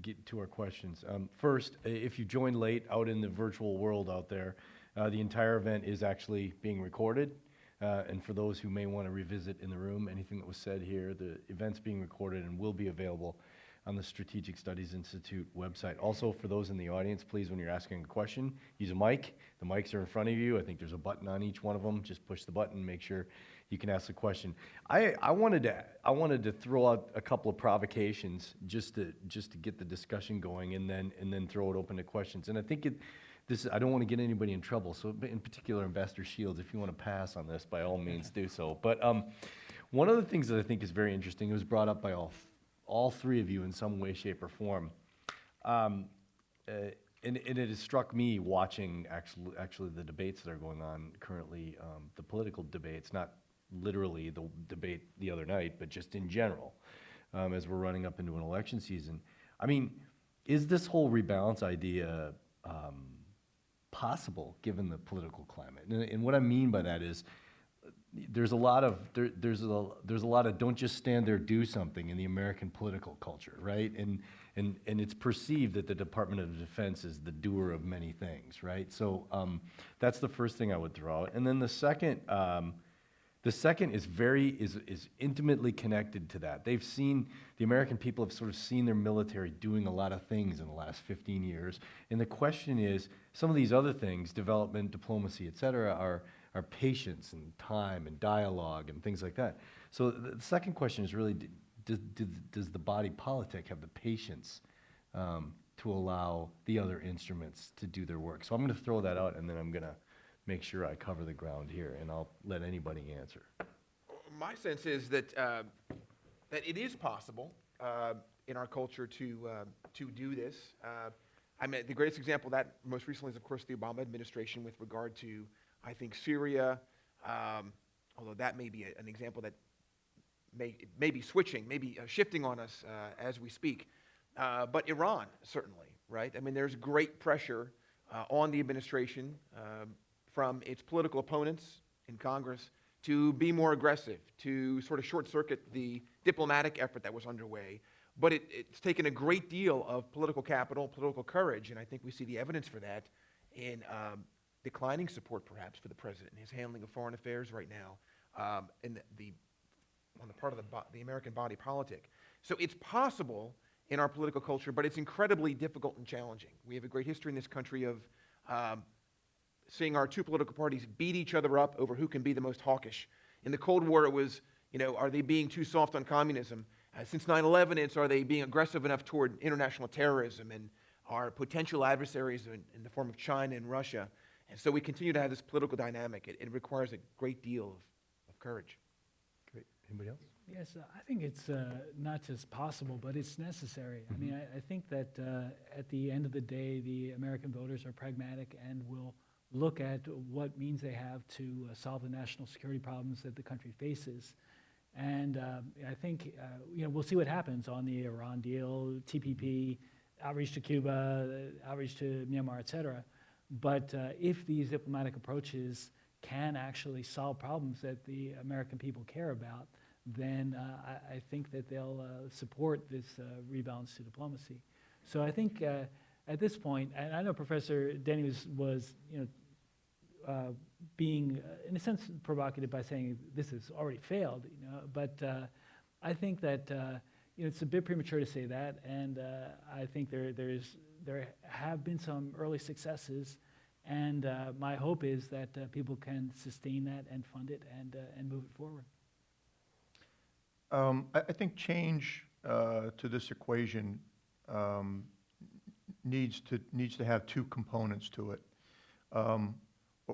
get to our questions. First, if you joined late out in the virtual world out there, the entire event is actually being recorded. And for those who may want to revisit in the room, anything that was said here, the event's being recorded and will be available on the Strategic Studies Institute website. Also, for those in the audience, please, when you're asking a question, use a mic. The mics are in front of you. I think there's a button on each one of them. Just push the button, make sure you can ask the question. I wanted to throw out a couple of provocations just to get the discussion going, and then throw it open to questions. And I think I don't want to get anybody in trouble. So in particular, Ambassador Shields, if you want to pass on this, by all means do so. But one of the things that I think is very interesting, it was brought up by all three of you in some way, shape, or form. And it has struck me watching actually the debates that are going on currently, the political debates, not literally the debate the other night, but just in general, as we're running up into an election season. I mean, is this whole rebalance idea possible given the political climate? And what I mean by that is, there's a lot of there's a lot of don't just stand there, do something in the American political culture, right? And it's perceived that the Department of Defense is the doer of many things, right? So that's the first thing I would throw out. And then the second is intimately connected to that. They've seen, the American people have sort of seen their military doing a lot of things in the last 15 years. And the question is, some of these other things, development, diplomacy, et cetera, are patience and time and dialogue and things like that. So the second question is really, does the body politic have the patience to allow the other instruments to do their work? So I'm going to throw that out, and then I'm going to make sure I cover the ground here, and I'll let anybody answer. My sense is that that it is possible in our culture to do this. I mean, the greatest example of that most recently is, of course, the Obama administration with regard to, I think, Syria, although that may be an example that may be switching, maybe shifting on us as we speak. But Iran, certainly, right? I mean, there's great pressure on the administration from its political opponents in Congress to be more aggressive, to sort of short-circuit the diplomatic effort that was underway. But it's taken a great deal of political capital, political courage, and I think we see the evidence for that in declining support, perhaps, for the president and his handling of foreign affairs right now, on the part of the American body politic. So it's possible in our political culture, but it's incredibly difficult and challenging. We have a great history in this country of seeing our two political parties beat each other up over who can be the most hawkish. In the Cold War, it was, are they being too soft on communism? Since 9/11, it's, are they being aggressive enough toward international terrorism and our potential adversaries in the form of China and Russia? And so we continue to have this political dynamic. It requires a great deal of courage. Great. Anybody else? Yes, I think it's not just possible, but it's necessary. I mean, I think that at the end of the day, the American voters are pragmatic and will look at what means they have to solve the national security problems that the country faces. And I think, we'll see what happens on the Iran deal, TPP, outreach to Cuba, outreach to Myanmar, et cetera. But if these diplomatic approaches can actually solve problems that the American people care about, then I think that they'll support this rebalance to diplomacy. So I think at this point, and I know Professor Denny was being, in a sense, provocative by saying this has already failed, but I think that it's a bit premature to say that, and I think there have been some early successes, and my hope is that people can sustain that and fund it and move it forward. I think change to this equation needs to have two components to it.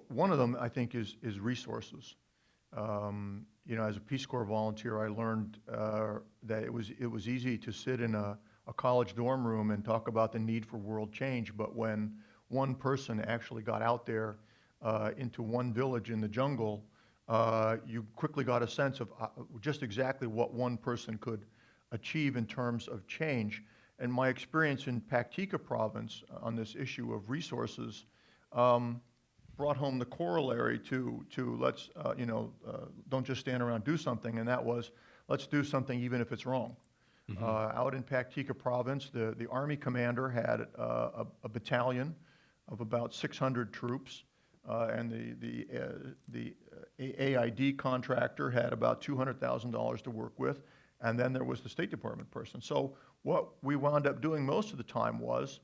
One of them, I think, is resources. As a Peace Corps volunteer, I learned that it was easy to sit in a college dorm room and talk about the need for world change, but when one person actually got out there into one village in the jungle, you quickly got a sense of just exactly what one person could achieve in terms of change. And my experience in Paktika province on this issue of resources brought home the corollary to let's, don't just stand around, do something, and that was, let's do something even if it's wrong. Out in Paktika province, the Army commander had a battalion of about 600 troops, and the AID contractor had about $200,000 to work with, and then there was the State Department person. So what we wound up doing most of the time was,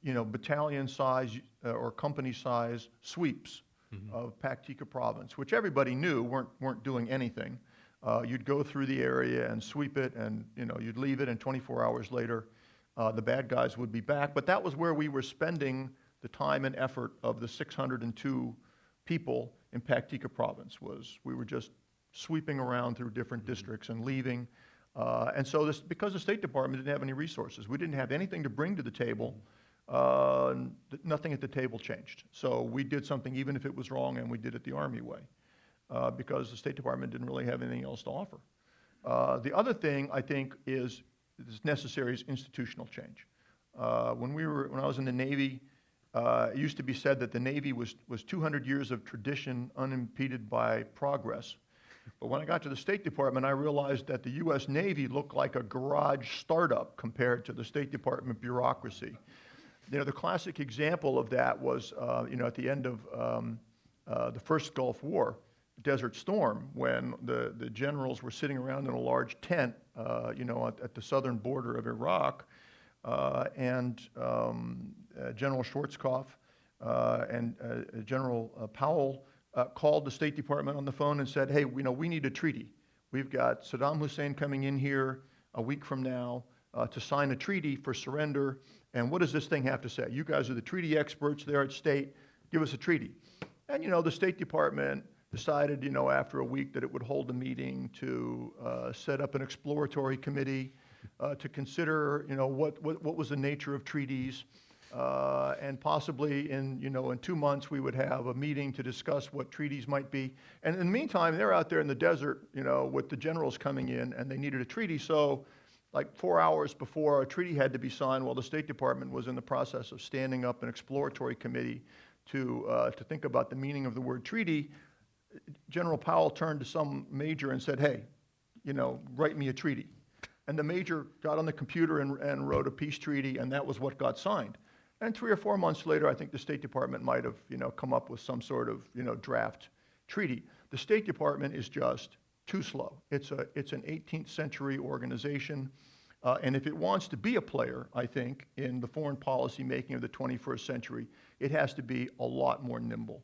battalion size or company size sweeps of Paktika province, which everybody knew weren't doing anything. You'd go through the area and sweep it, and you'd leave it, and 24 hours later, the bad guys would be back. But that was where we were spending the time and effort of the 602 people in Paktika province. We were just sweeping around through different districts and leaving. And so because the State Department didn't have any resources, we didn't have anything to bring to the table, nothing at the table changed. So we did something even if it was wrong, and we did it the Army way, because the State Department didn't really have anything else to offer. The other thing I think is necessary is institutional change. When I was in the Navy, It used to be said that the Navy was 200 years of tradition unimpeded by progress. But when I got to the State Department, I realized that the U.S. Navy looked like a garage startup compared to the State Department bureaucracy. You know, the classic example of that was, at the end of the first Gulf War, Desert Storm, when the generals were sitting around in a large tent, at the southern border of Iraq, and General Schwarzkopf and General Powell called the State Department on the phone and said, hey, we need a treaty. We've got Saddam Hussein coming in here a week from now to sign a treaty for surrender, and what does this thing have to say? You guys are the treaty experts there at State. Give us a treaty. And, the State Department decided, after a week that it would hold a meeting to set up an exploratory committee to consider, what was the nature of treaties, and possibly in 2 months we would have a meeting to discuss what treaties might be. And in the meantime, they're out there in the desert, with the generals coming in, and they needed a treaty. So, like 4 hours before a treaty had to be signed, while the State Department was in the process of standing up an exploratory committee to think about the meaning of the word treaty, General Powell turned to some major and said, hey, write me a treaty. And the major got on the computer and wrote a peace treaty, and that was what got signed. And 3 or 4 months later, I think the State Department might have, come up with some sort of, draft treaty. The State Department is just too slow. It's an 18th century organization, and if it wants to be a player, I think, in the foreign policy making of the 21st century, it has to be a lot more nimble.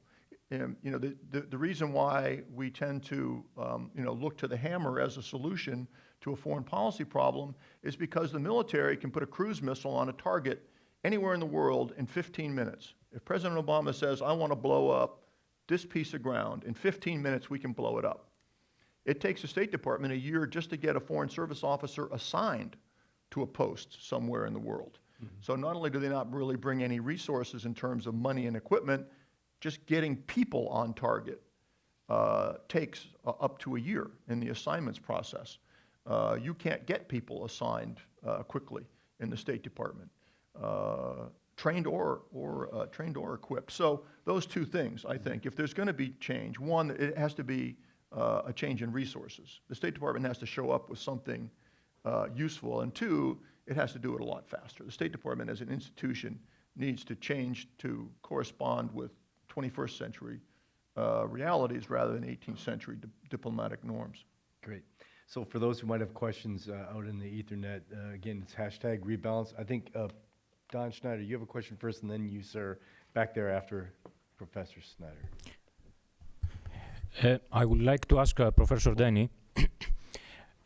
The reason why we tend to, look to the hammer as a solution to a foreign policy problem is because the military can put a cruise missile on a target anywhere in the world in 15 minutes. If President Obama says, I want to blow up this piece of ground, in 15 minutes we can blow it up. It takes the State Department a year just to get a Foreign Service officer assigned to a post somewhere in the world. Mm-hmm. So not only do they not really bring any resources in terms of money and equipment, just getting people on target takes up to a year in the assignments process. You can't get people assigned quickly in the State Department, trained or equipped. So those two things, I think, if there's going to be change, one, it has to be a change in resources. The State Department has to show up with something useful, and two, it has to do it a lot faster. The State Department as an institution needs to change to correspond with 21st century realities rather than 18th century diplomatic norms. Great. So for those who might have questions out in the Ethernet, again, it's #rebalance. I think, Don Schneider, you have a question first, and then you, sir, back there after Professor Snyder. I would like to ask Professor Denny,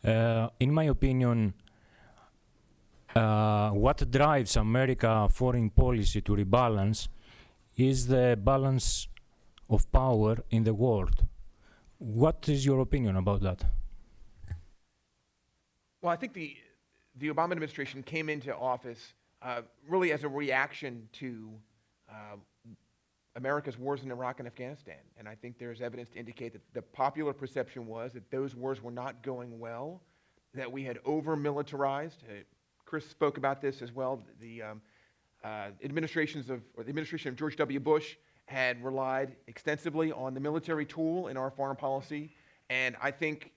in my opinion, what drives America foreign policy to rebalance is the balance of power in the world. What is your opinion about that? Well, I think the Obama administration came into office really as a reaction to America's wars in Iraq and Afghanistan. And I think there's evidence to indicate that the popular perception was that those wars were not going well, that we had over-militarized. Chris spoke about this as well. The administration of George W. Bush had relied extensively on the military tool in our foreign policy. And I think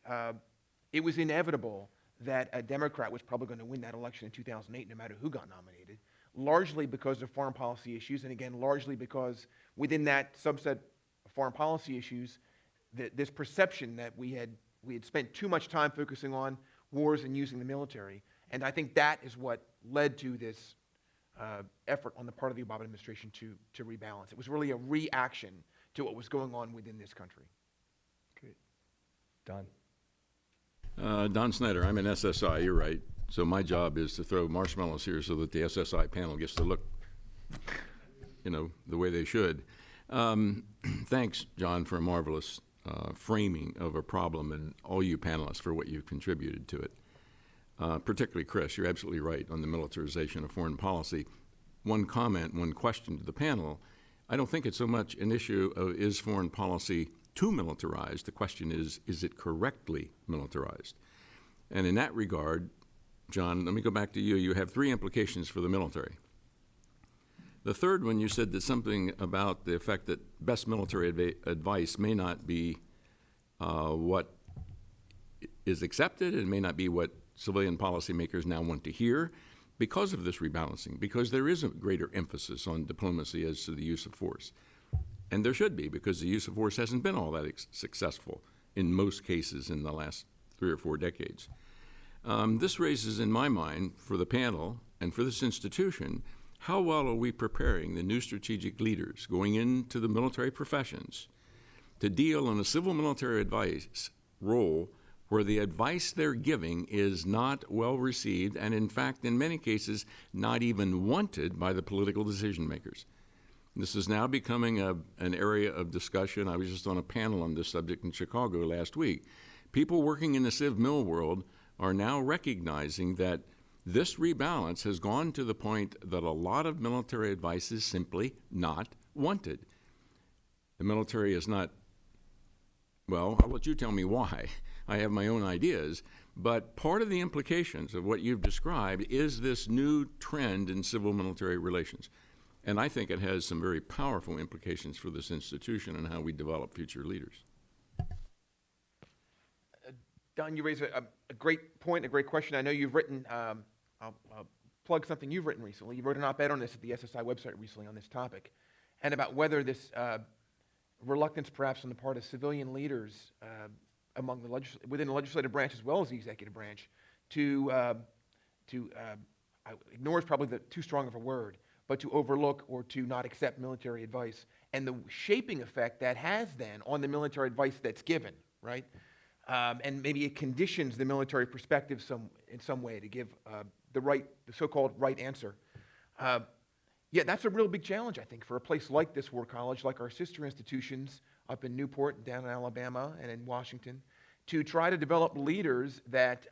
it was inevitable that a Democrat was probably going to win that election in 2008, no matter who got nominated, largely because of foreign policy issues, and again, largely because within that subset of foreign policy issues, this perception that we had spent too much time focusing on wars and using the military. And I think that is what led to this effort on the part of the Obama administration to rebalance. It was really a reaction to what was going on within this country. Great. Don. Don Snyder, I'm an SSI, you're right. So my job is to throw marshmallows here so that the SSI panel gets to look, the way they should. Thanks, John, for a marvelous framing of a problem, and all you panelists for what you've contributed to it. Particularly Chris, you're absolutely right on the militarization of foreign policy. One comment, one question to the panel, I don't think it's so much an issue of is foreign policy too militarized. The question is it correctly militarized? And in that regard, John, let me go back to you. You have three implications for the military. The third one, you said that something about the effect that best military advice may not be what is accepted, and may not be what civilian policymakers now want to hear because of this rebalancing, because there is a greater emphasis on diplomacy as to the use of force. And there should be, because the use of force hasn't been all that successful in most cases in the last 3 or 4 decades. This raises in my mind, for the panel and for this institution, how well are we preparing the new strategic leaders going into the military professions to deal in a civil military advice role where the advice they're giving is not well received and, in fact, in many cases, not even wanted by the political decision makers. This is now becoming an area of discussion. I was just on a panel on this subject in Chicago last week. People working in the civ mil world are now recognizing that this rebalance has gone to the point that a lot of military advice is simply not wanted. The military is not, well, I'll let you tell me why. I have my own ideas, but part of the implications of what you've described is this new trend in civil-military relations. And I think it has some very powerful implications for this institution and how we develop future leaders. Don, you raise a great point, a great question. I know you've written, I'll plug something you've written recently. You wrote an op-ed on this at the SSI website recently on this topic, and about whether this reluctance perhaps on the part of civilian leaders among the within the legislative branch as well as the executive branch to ignore is probably too strong of a word, but to overlook or to not accept military advice, and the shaping effect that has then on the military advice that's given, right? And maybe it conditions the military perspective in some way to give the so-called right answer. Yeah, that's a real big challenge, I think, for a place like this War College, like our sister institutions up in Newport, down in Alabama, and in Washington, to try to develop leaders that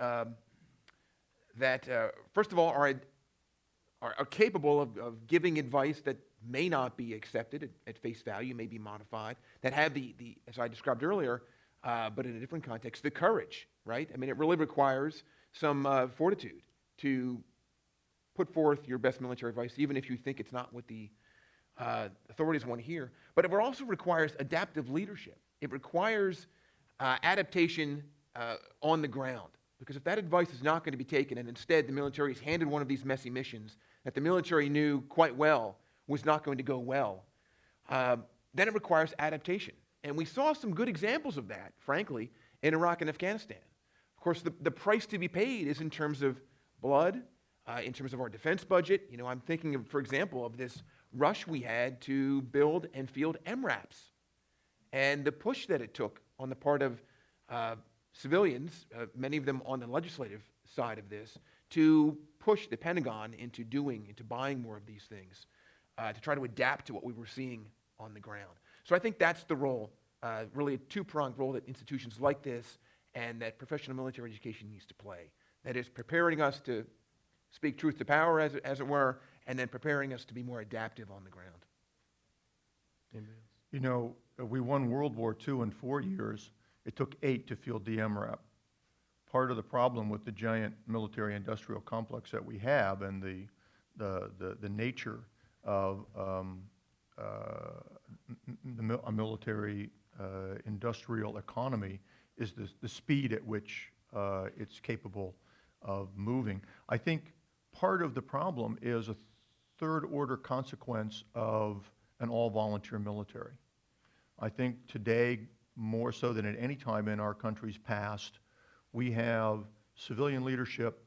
first of all, are capable of giving advice that may not be accepted at face value, may be modified, that have the as I described earlier, but in a different context, the courage, right? I mean, it really requires some fortitude to put forth your best military advice, even if you think it's not what the authorities want to hear. But it also requires adaptive leadership. It requires adaptation on the ground. Because if that advice is not going to be taken, and instead the military is handed one of these messy missions that the military knew quite well was not going to go well, then it requires adaptation. And we saw some good examples of that, frankly, in Iraq and Afghanistan. Of course, the price to be paid is in terms of blood, in terms of our defense budget. You know, I'm thinking of, for example, of this rush we had to build and field MRAPs, and the push that it took on the part of civilians, many of them on the legislative side of this, to push the Pentagon into buying more of these things, to try to adapt to what we were seeing on the ground. So I think that's the role, really a two-pronged role that institutions like this and that professional military education needs to play. That is preparing us to speak truth to power, as it were, and then preparing us to be more adaptive on the ground. You know, we won World War II in 4 years. It took 8 to field the MRAP. Part of the problem with the giant military-industrial complex that we have and the nature of a military industrial economy is the speed at which it's capable of moving. I think part of the problem is a third-order consequence of an all-volunteer military. I think today, more so than at any time in our country's past, we have civilian leadership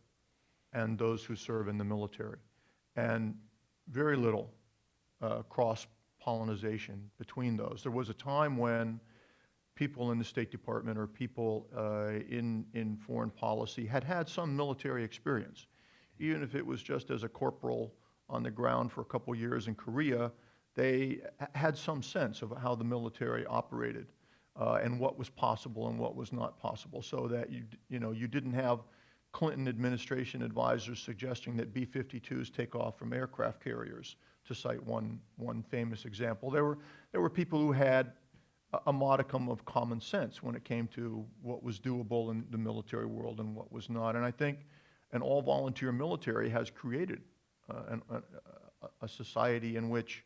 and those who serve in the military, and very little cross-pollination between those. There was a time when people in the State Department or people in foreign policy had some military experience. Even if it was just as a corporal on the ground for a couple years in Korea, they had some sense of how the military operated and what was possible and what was not possible, so that you didn't have Clinton administration advisors suggesting that B-52s take off from aircraft carriers, to cite one famous example. There were people who had a modicum of common sense when it came to what was doable in the military world and what was not. And I think an all-volunteer military has created a society in which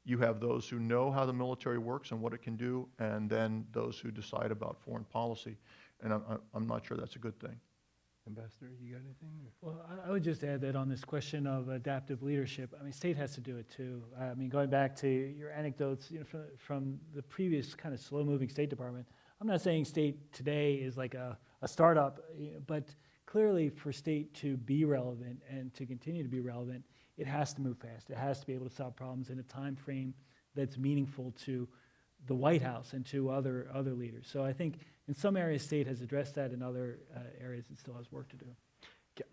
you have those who know how the military works and what it can do, and then those who decide about foreign policy. And I'm not sure that's a good thing. Ambassador, you got anything? Well, I would just add that on this question of adaptive leadership, I mean, state has to do it too. I mean, going back to your anecdotes, you know, from the previous kind of slow-moving State Department, I'm not saying state today is like a startup, but clearly for state to be relevant and to continue to be relevant, it has to move fast. It has to be able to solve problems in a time frame that's meaningful to the White House and to other leaders. So I think in some areas, state has addressed that. In other areas, it still has work to do.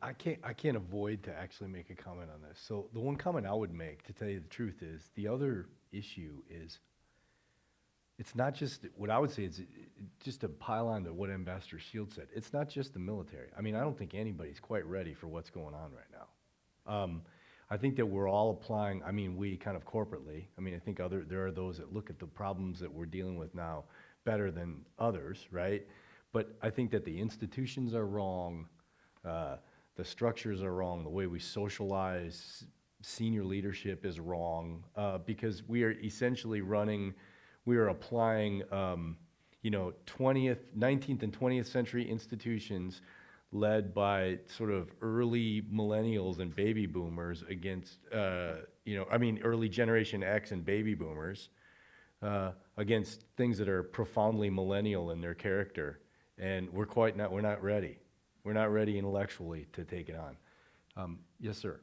I can't avoid to actually make a comment on this. So the one comment I would make, to tell you the truth, is the other issue is it's not just, what I would say is, just to pile on to what Ambassador Shields said, it's not just the military. I mean, I don't think anybody's quite ready for what's going on right now. I think that we're all applying, I mean, we kind of corporately, I mean, I think there are those that look at the problems that we're dealing with now better than others, right? But I think that the institutions are wrong, the structures are wrong, the way we socialize senior leadership is wrong, because we are essentially we are applying, 19th and 20th century institutions led by sort of early millennials and baby boomers against, early Generation X and baby boomers, against things that are profoundly millennial in their character. And we're not ready. We're not ready intellectually to take it on. Yes, sir.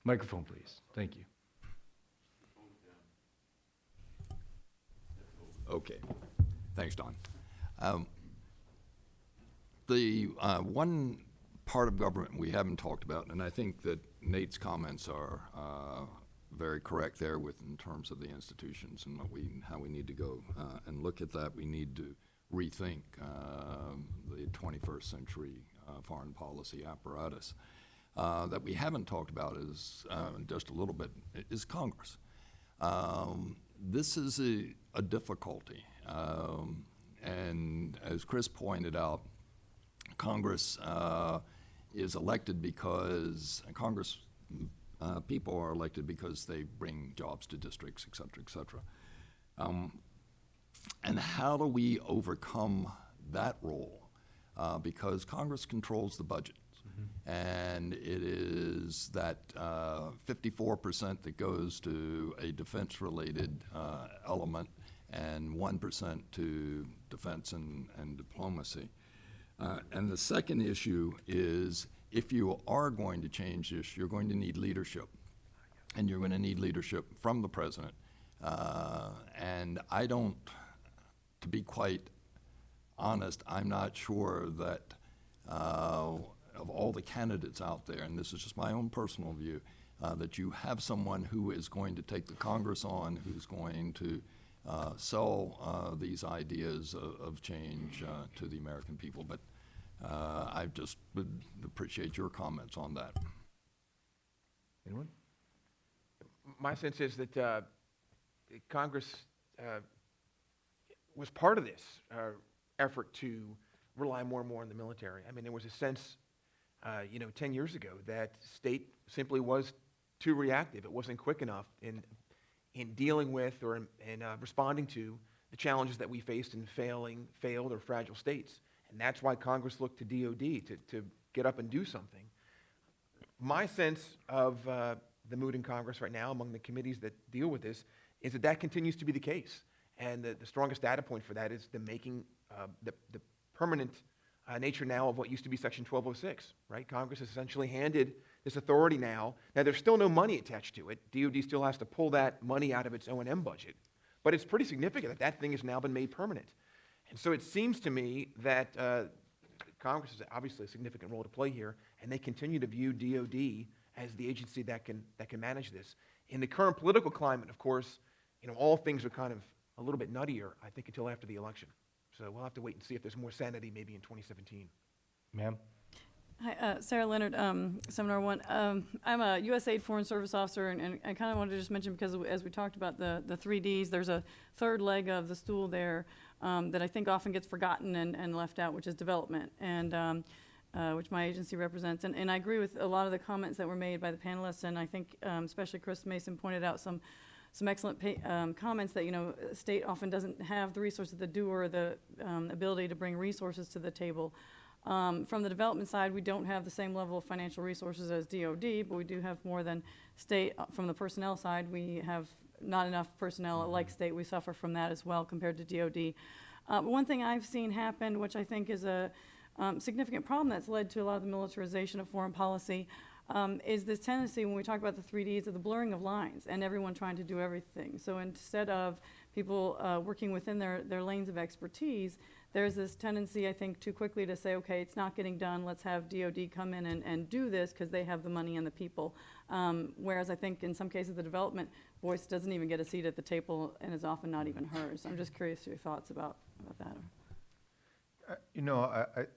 Microphone, please. Thank you. Okay. Thanks, Don. The one part of government we haven't talked about, and I think that Nate's comments are very correct there in terms of the institutions and how we need to go and look at that. We need to rethink the 21st century foreign policy apparatus. That we haven't talked about is just a little bit is Congress. This is a difficulty, and as Chris pointed out, Congress is elected because Congress people are elected because they bring jobs to districts, et cetera, et cetera. And how do we overcome that role? Because Congress controls the budget. And it is that 54% that goes to a defense-related element and 1% to defense and diplomacy. And the second issue is if you are going to change this, you're going to need leadership. And you're going to need leadership from the president. And I don't, to be quite honest, I'm not sure that of all the candidates out there, and this is just my own personal view, that you have someone who is going to take the Congress on, who's going to sell these ideas of change to the American people. But I just would appreciate your comments on that. Anyone? My sense is that Congress was part of this effort to rely more and more on the military. I mean, there was a sense 10 years ago that state simply was too reactive. It wasn't quick enough in dealing with or in responding to the challenges that we faced in failed or fragile states. And that's why Congress looked to DOD to get up and do something. My sense of the mood in Congress right now among the committees that deal with this is that continues to be the case. And the strongest data point for that is the permanent nature now of what used to be Section 1206, right? Congress has essentially handed this authority now. Now, there's still no money attached to it. DOD still has to pull that money out of its O&M budget. But it's pretty significant that thing has now been made permanent. And so it seems to me that Congress has obviously a significant role to play here, and they continue to view DOD as the agency that can manage this. In the current political climate, of course, all things are kind of a little bit nuttier, I think, until after the election. So we'll have to wait and see if there's more sanity maybe in 2017. Ma'am? Hi, Sarah Leonard, Seminar 1. I'm a USAID Foreign Service Officer, and I kind of wanted to just mention, because as we talked about the 3 Ds, there's a third leg of the stool there that I think often gets forgotten and left out, which is development. And which my agency represents. And I agree with a lot of the comments that were made by the panelists, and I think especially Chris Mason pointed out some excellent comments that, state often doesn't have the resources to do or the ability to bring resources to the table. From the development side, we don't have the same level of financial resources as DOD, but we do have more than state. From the personnel side, we have not enough personnel like state. We suffer from that as well compared to DOD. But one thing I've seen happen, which I think is a significant problem that's led to a lot of the militarization of foreign policy, is this tendency when we talk about the 3Ds of the blurring of lines and everyone trying to do everything. So instead of people working within their lanes of expertise, there's this tendency, I think, too quickly to say, okay, it's not getting done, let's have DOD come in and do this because they have the money and the people. Whereas I think in some cases the development voice doesn't even get a seat at the table and is often not even heard. So I'm just curious your thoughts about that.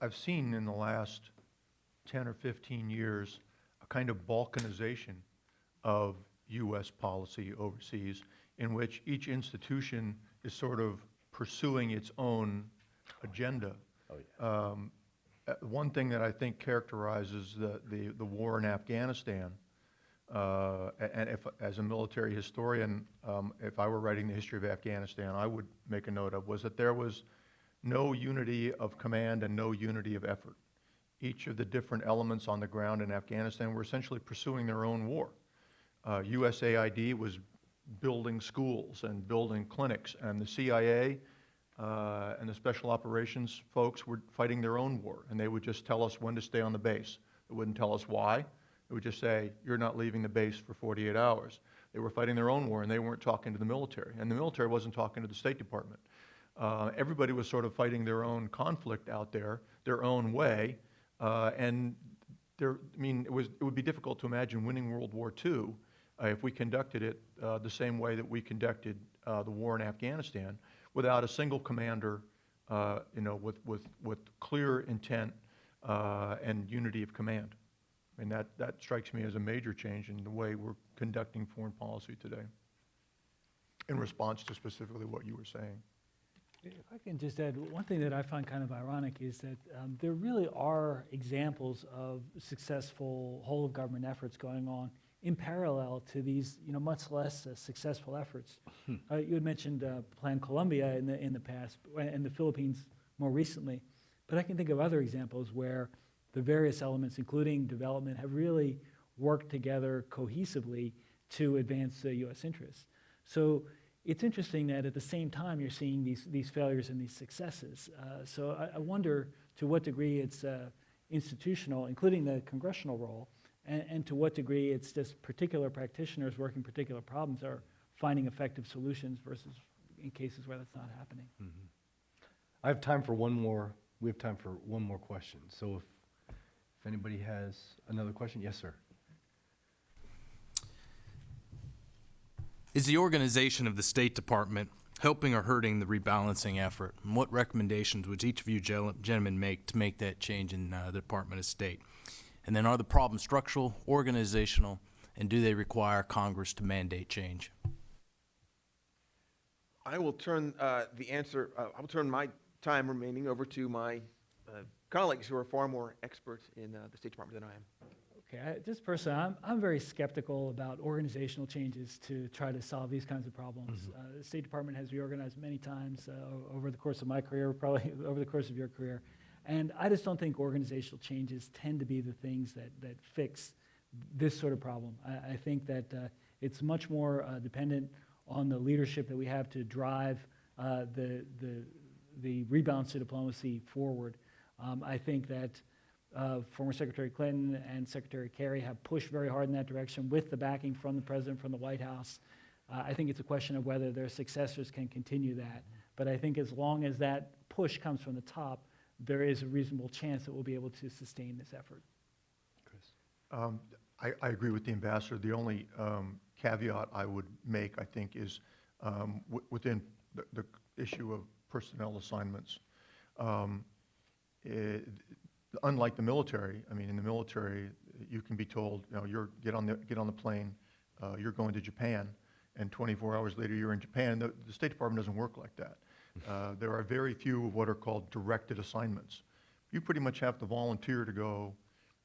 I've seen in the last 10 or 15 years a kind of balkanization of U.S. policy overseas, in which each institution is sort of pursuing its own agenda. One thing that I think characterizes the war in Afghanistan, and if, as a military historian, if I were writing the history of Afghanistan, I would make a note of, was that there was no unity of command and no unity of effort. Each of the different elements on the ground in Afghanistan were essentially pursuing their own war. USAID was building schools and building clinics, and the CIA and the special operations folks were fighting their own war, and they would just tell us when to stay on the base. They wouldn't tell us why. They would just say, you're not leaving the base for 48 hours. They were fighting their own war, and they weren't talking to the military, and the military wasn't talking to the State Department. Everybody was sort of fighting their own conflict out there, their own way, and it would be difficult to imagine winning World War II if we conducted it the same way that we conducted the war in Afghanistan, without a single commander, with clear intent and unity of command. I mean, that strikes me as a major change in the way we're conducting foreign policy today, in response to specifically what you were saying. If I can just add, one thing that I find kind of ironic is that there really are examples of successful whole-of-government efforts going on in parallel to these, much less successful efforts. You had mentioned Plan Colombia in the past, and the Philippines more recently, but I can think of other examples where the various elements, including development, have really worked together cohesively to advance U.S. interests. So it's interesting that at the same time you're seeing these failures and these successes. So I wonder to what degree it's institutional, including the congressional role, and to what degree it's just particular practitioners working particular problems are finding effective solutions versus in cases where that's not happening. Mm-hmm. I have time for one more. We have time for one more question. So if anybody has another question, yes, sir. Is the organization of the State Department helping or hurting the rebalancing effort? And what recommendations would each of you gentlemen make to make that change in the Department of State? And then are the problems structural, organizational, and do they require Congress to mandate change? I will turn I will turn my time remaining over to my colleagues who are far more expert in the State Department than I am. Okay, just personally, I'm very skeptical about organizational changes to try to solve these kinds of problems. Mm-hmm. The State Department has reorganized many times over the course of my career, probably over the course of your career. And I just don't think organizational changes tend to be the things that fix this sort of problem. I think that it's much more dependent on the leadership that we have to drive the rebalance to diplomacy forward. I think that former Secretary Clinton and Secretary Kerry have pushed very hard in that direction with the backing from the President, from the White House. I think it's a question of whether their successors can continue that. But I think as long as that push comes from the top, there is a reasonable chance that we'll be able to sustain this effort. Chris? I agree with the ambassador. The only caveat I would make, I think, is within the issue of personnel assignments. Unlike the military, I mean, in the military, you can be told, get on the plane, you're going to Japan, and 24 hours later you're in Japan. The State Department doesn't work like that. There are very few of what are called directed assignments, you pretty much have to volunteer to go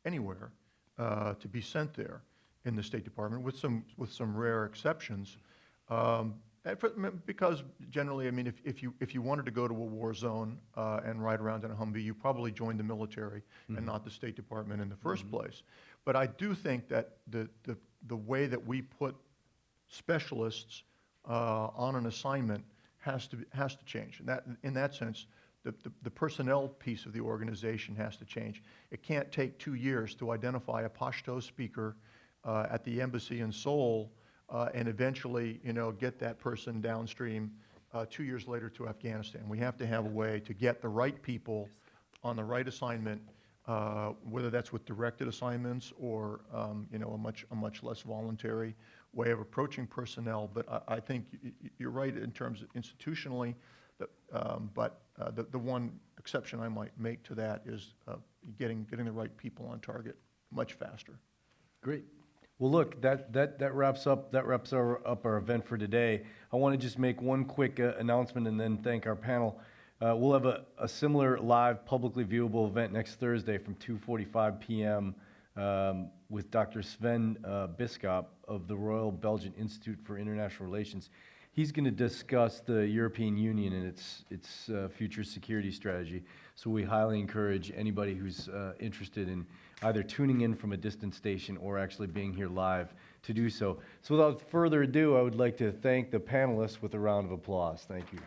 anywhere to be sent there in the State Department, with some rare exceptions. Because generally, I mean, if you wanted to go to a war zone and ride around in a Humvee, you probably joined the military and not the State Department in the first place. But I do think that the way that we put specialists on an assignment has to change. And in that sense, the personnel piece of the organization has to change. It can't take 2 years to identify a Pashto speaker at the embassy in Seoul and eventually, get that person downstream 2 years later to Afghanistan. We have to have a way to get the right people on the right assignment, whether that's with directed assignments or, a much less voluntary way of approaching personnel. But I think you're right in terms of institutionally, but the one exception I might make to that is getting the right people on target much faster. Great. Well, look, that wraps up our event for today. I want to just make one quick announcement and then thank our panel. We'll have a similar live, publicly viewable event next Thursday from 2:45 p.m. With Dr. Sven Biskop of the Royal Belgian Institute for International Relations. He's going to discuss the European Union and its future security strategy. So we highly encourage anybody who's interested in either tuning in from a distant station or actually being here live to do so. So without further ado, I would like to thank the panelists with a round of applause. Thank you.